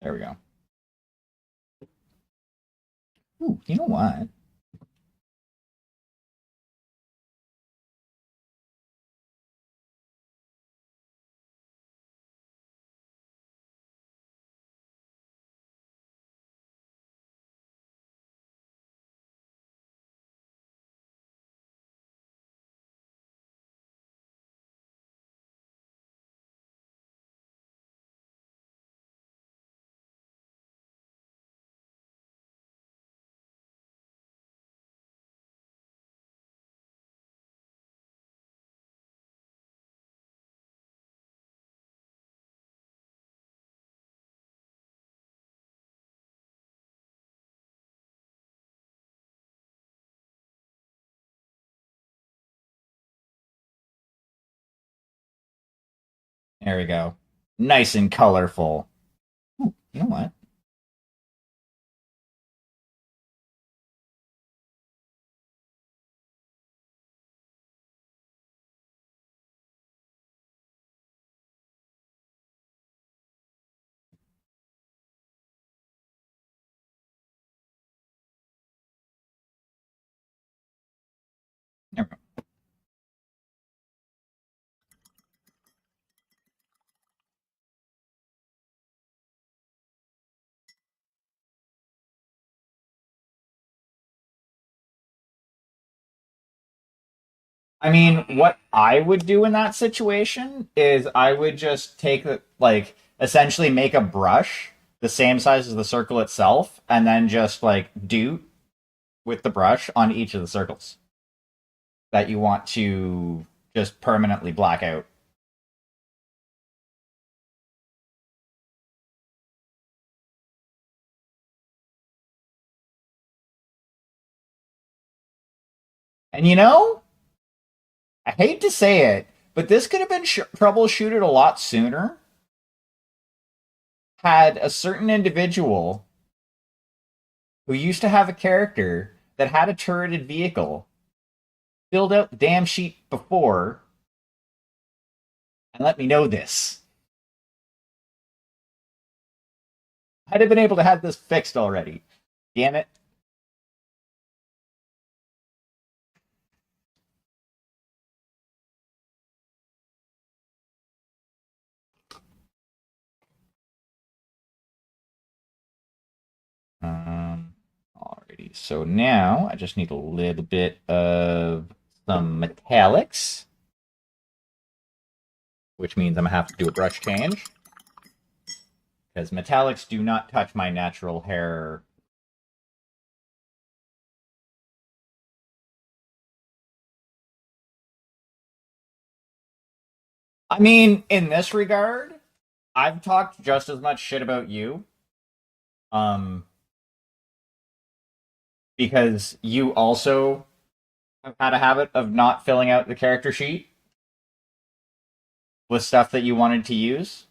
There we go. Ooh, you know what? There we go. Nice and colorful. Ooh, you know what? There we go. I mean, what I would do in that situation is I would just take like essentially make a brush the same size as the circle itself, and then just like do with the brush on each of the circles that you want to just permanently black out. And you know, I hate to say it, but this could have been troubleshooted a lot sooner had a certain individual who used to have a character that had a turreted vehicle filled out the damn sheet before and let me know this. I'd have been able to have this fixed already. Damn it. Alrighty, so now I just need a little bit of some metallics, which means I'm gonna have to do a brush change because metallics do not touch my natural hair. I mean, in this regard, I've talked just as much shit about you. Um, because you also have had a habit of not filling out the character sheet with stuff that you wanted to use.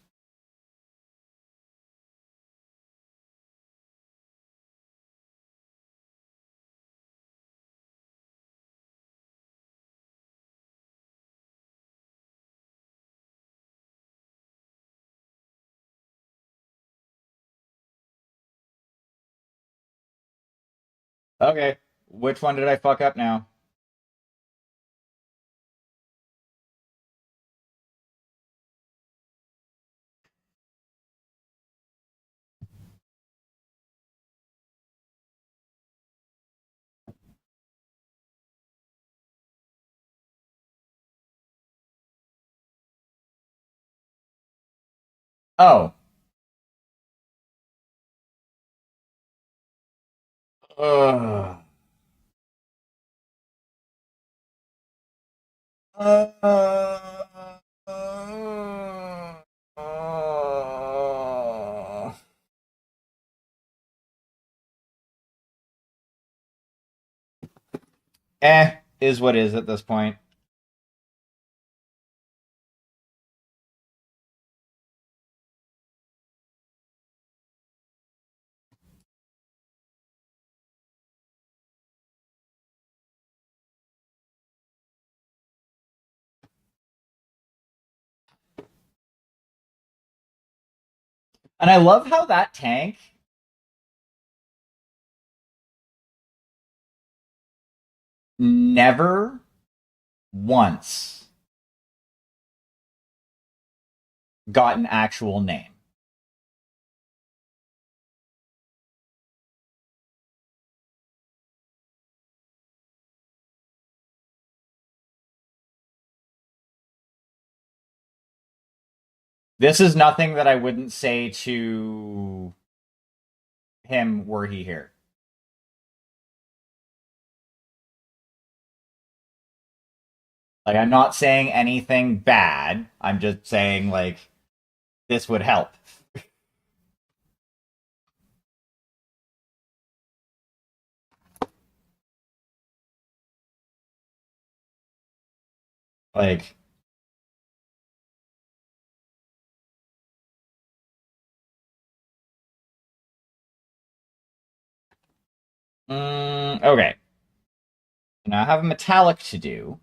Okay, which one did I fuck up now? Oh. Ugh. Uh, is what is at this point. And I love how that tank never once got an actual name. This is nothing that I wouldn't say to him were he here. Like, I'm not saying anything bad. I'm just saying, like, this would help. Like, okay. Now I have a metallic to do.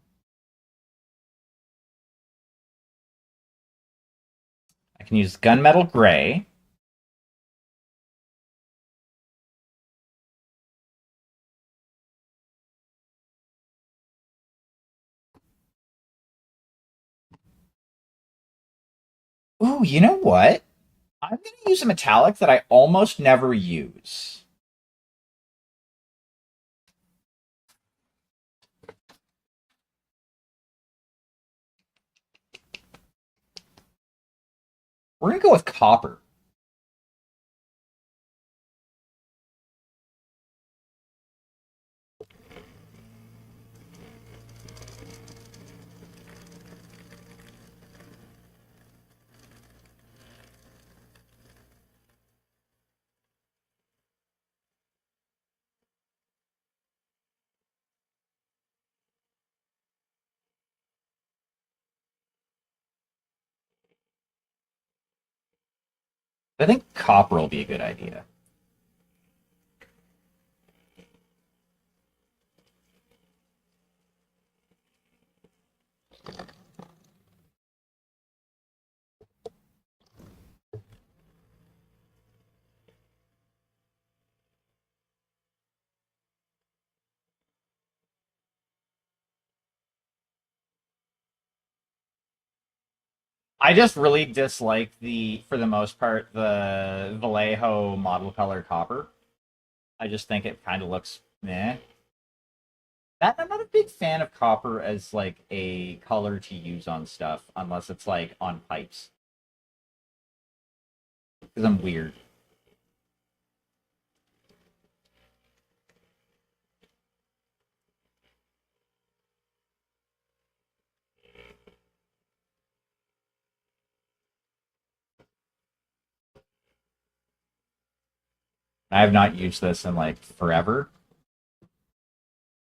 I can use gunmetal gray. Ooh, you know what? I'm going to use a metallic that I almost never use. We're going to go with copper. I think copper will be a good idea. I just really dislike for the most part, the Vallejo model color copper. I just think it kind of looks meh. That I'm not a big fan of copper as like a color to use on stuff, unless it's like on pipes, because I'm weird. I have not used this in like forever.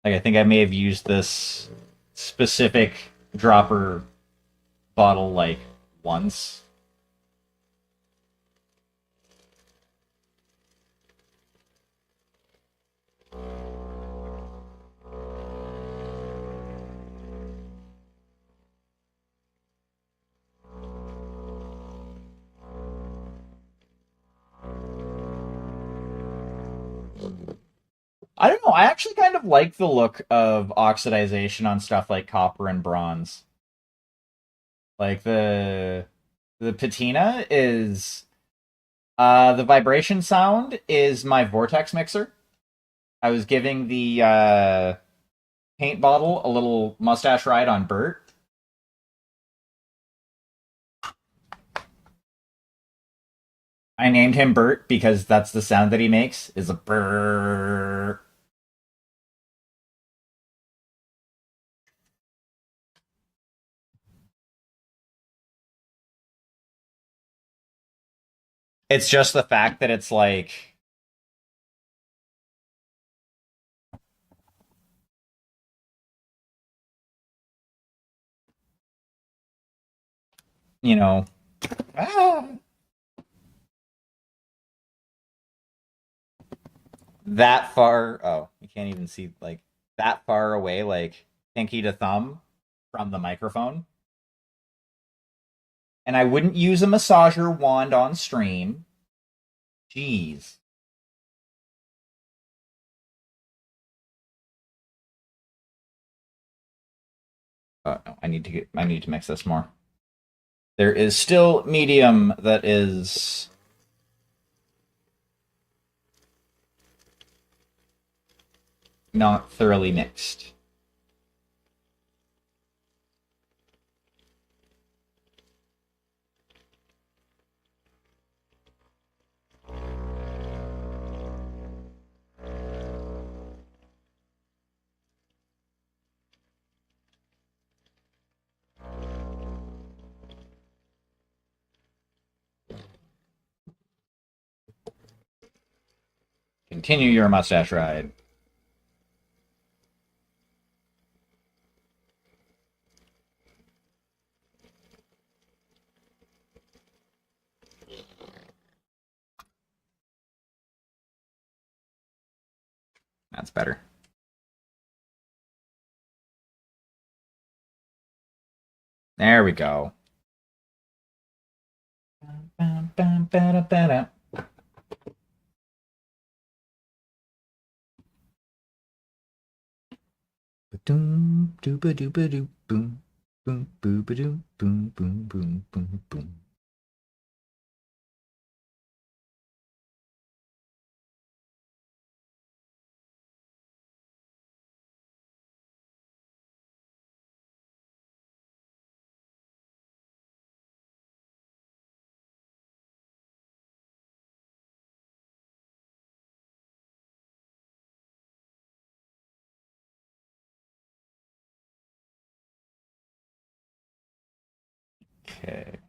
Like I think I may have used this specific dropper bottle like once. I don't know. I actually kind of like the look of oxidization on stuff like copper and bronze. Like the patina is the vibration sound is my vortex mixer. I was giving the paint bottle a little mustache ride on Bert. I named him Bert because that's the sound that he makes, is a brrr. It's just the fact that it's like, you know, ah, that far. Oh, you can't even see like that far away, like pinky to thumb from the microphone. And I wouldn't use a massager wand on stream. Jeez. No, I need to mix this more. There is still medium that is not thoroughly mixed. Continue your mustache ride. That's better. There we go. Boom, dooba dooba doo, boom, boom, booba doo, boom, boom, boom, boom, boom. Okay.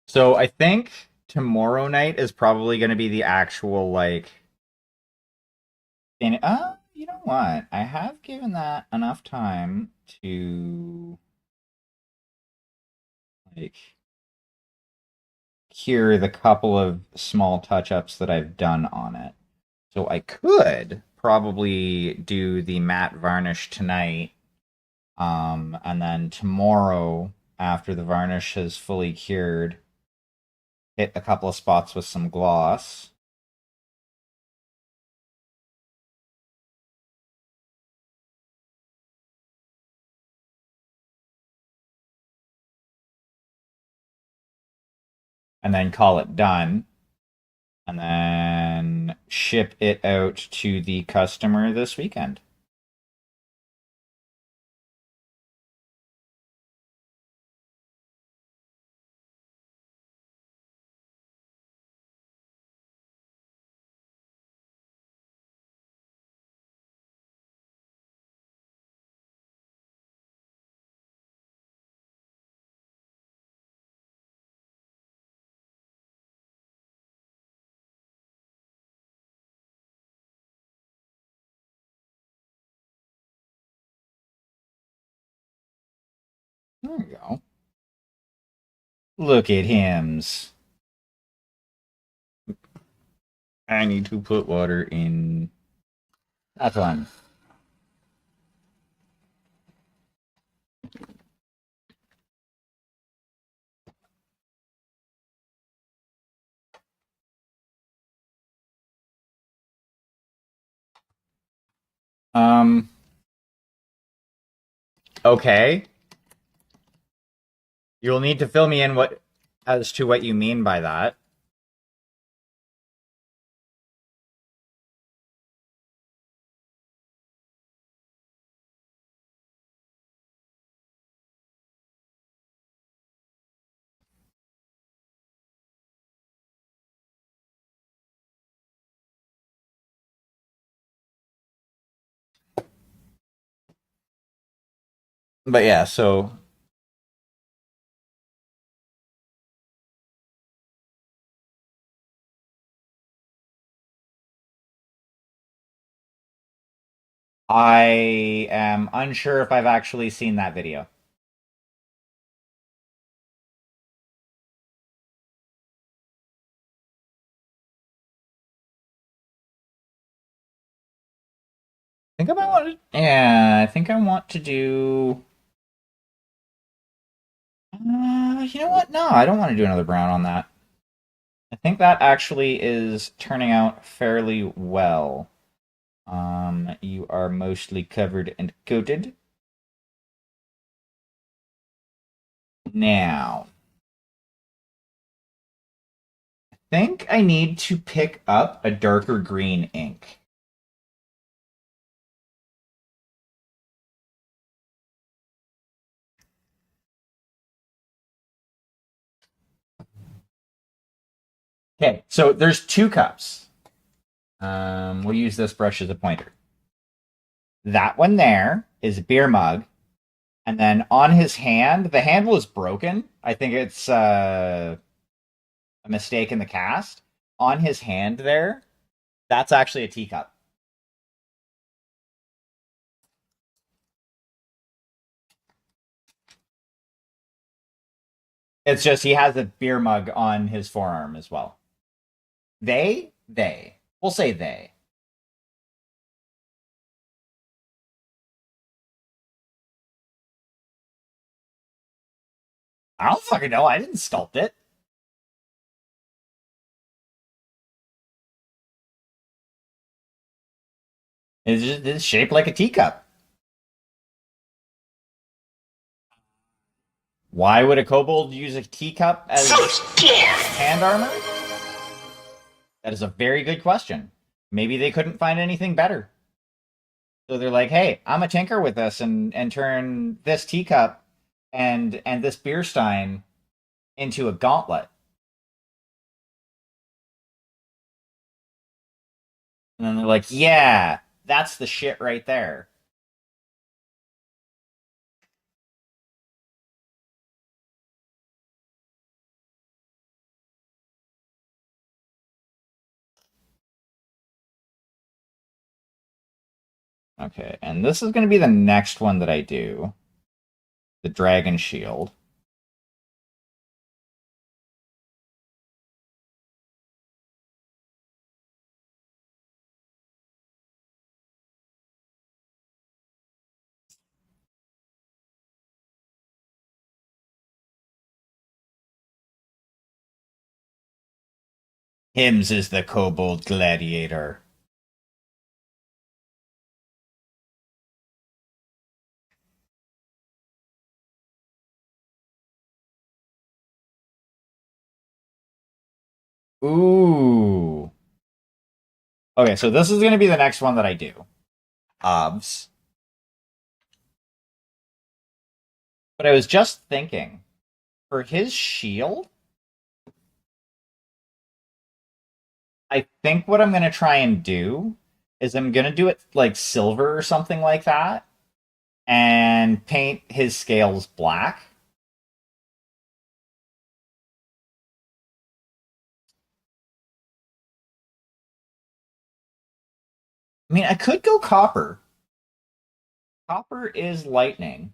So I think tomorrow night is probably going to be the actual like. You know what? I have given that enough time to like cure the couple of small touch-ups that I've done on it. So I could probably do the matte varnish tonight, and then tomorrow, after the varnish has fully cured, hit a couple of spots with some gloss. And then call it done, and then ship it out to the customer this weekend. There we go. Look at hims. I need to put water in. That's one. Um. Okay. You'll need to fill me in what as to what you mean by that. But yeah, so I am unsure if I've actually seen that video. I think I might want to. Yeah, I think I want to do. You know what? No, I don't want to do another brown on that. I think that actually is turning out fairly well. You are mostly covered and coated. Now, I think I need to pick up a darker green ink. Okay, so there's two cups. We'll use this brush as a pointer. That one there is a beer mug, and then on his hand, the handle is broken. I think it's a mistake in the cast. On his hand there, that's actually a teacup. It's just he has a beer mug on his forearm as well. They. We'll say they. I don't fucking know. I didn't sculpt it. It's shaped like a teacup. Why would a kobold use a teacup as hand armor? That is a very good question. Maybe they couldn't find anything better. So they're like, hey, I'm a tinker with this and turn this teacup and this beer stein into a gauntlet. And then they're like, yeah, that's the shit right there. Okay, and this is going to be the next one that I do. The dragon shield. Hims is the kobold gladiator. Ooh. Okay, so this is going to be the next one that I do. Obs. But I was just thinking, for his shield, I think what I'm going to try and do is I'm going to do it like silver or something like that and paint his scales black. I mean, I could go copper. Copper is lightning.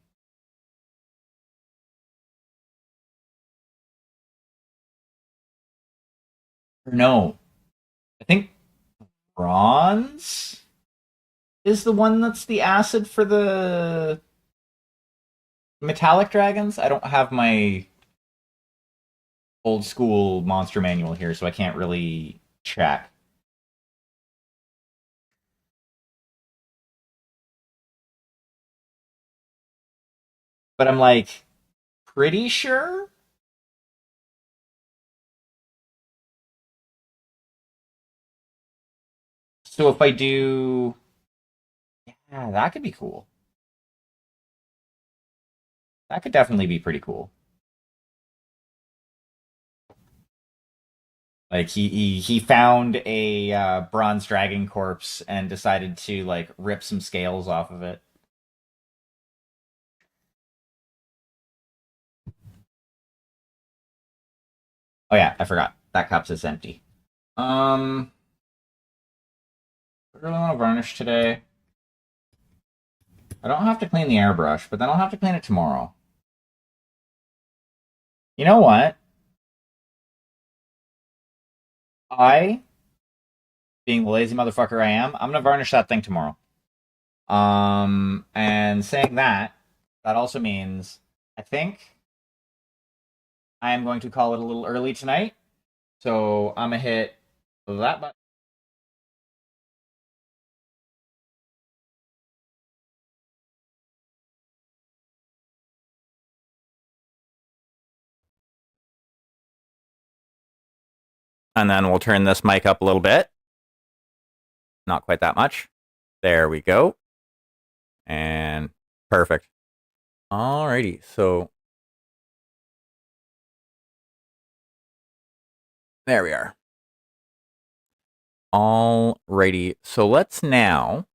Or no, I think bronze is the one that's the acid for the metallic dragons. I don't have my old school monster manual here, so I can't really check. But I'm like pretty sure. So if I do, yeah, that could be cool. That could definitely be pretty cool. Like he found a bronze dragon corpse and decided to like rip some scales off of it. Oh yeah, I forgot. That cups is empty. I really want to varnish today. I don't have to clean the airbrush, but then I'll have to clean it tomorrow. You know what? I, being the lazy motherfucker I am, I'm gonna varnish that thing tomorrow. And saying that, that also means I think I am going to call it a little early tonight. So I'm gonna hit that button. And then we'll turn this mic up a little bit. Not quite that much. There we go. And perfect. Alrighty, so there we are. Alrighty, so let's now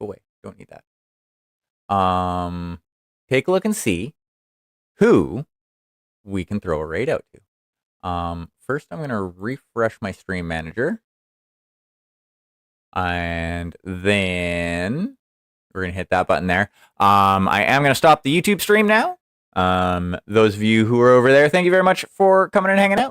go away. Don't need that. Take a look and see who we can throw a raid out to. First, I'm gonna refresh my stream manager, and then we're gonna hit that button there. I am gonna stop the YouTube stream now. Those of you who are over there, thank you very much for coming and hanging out.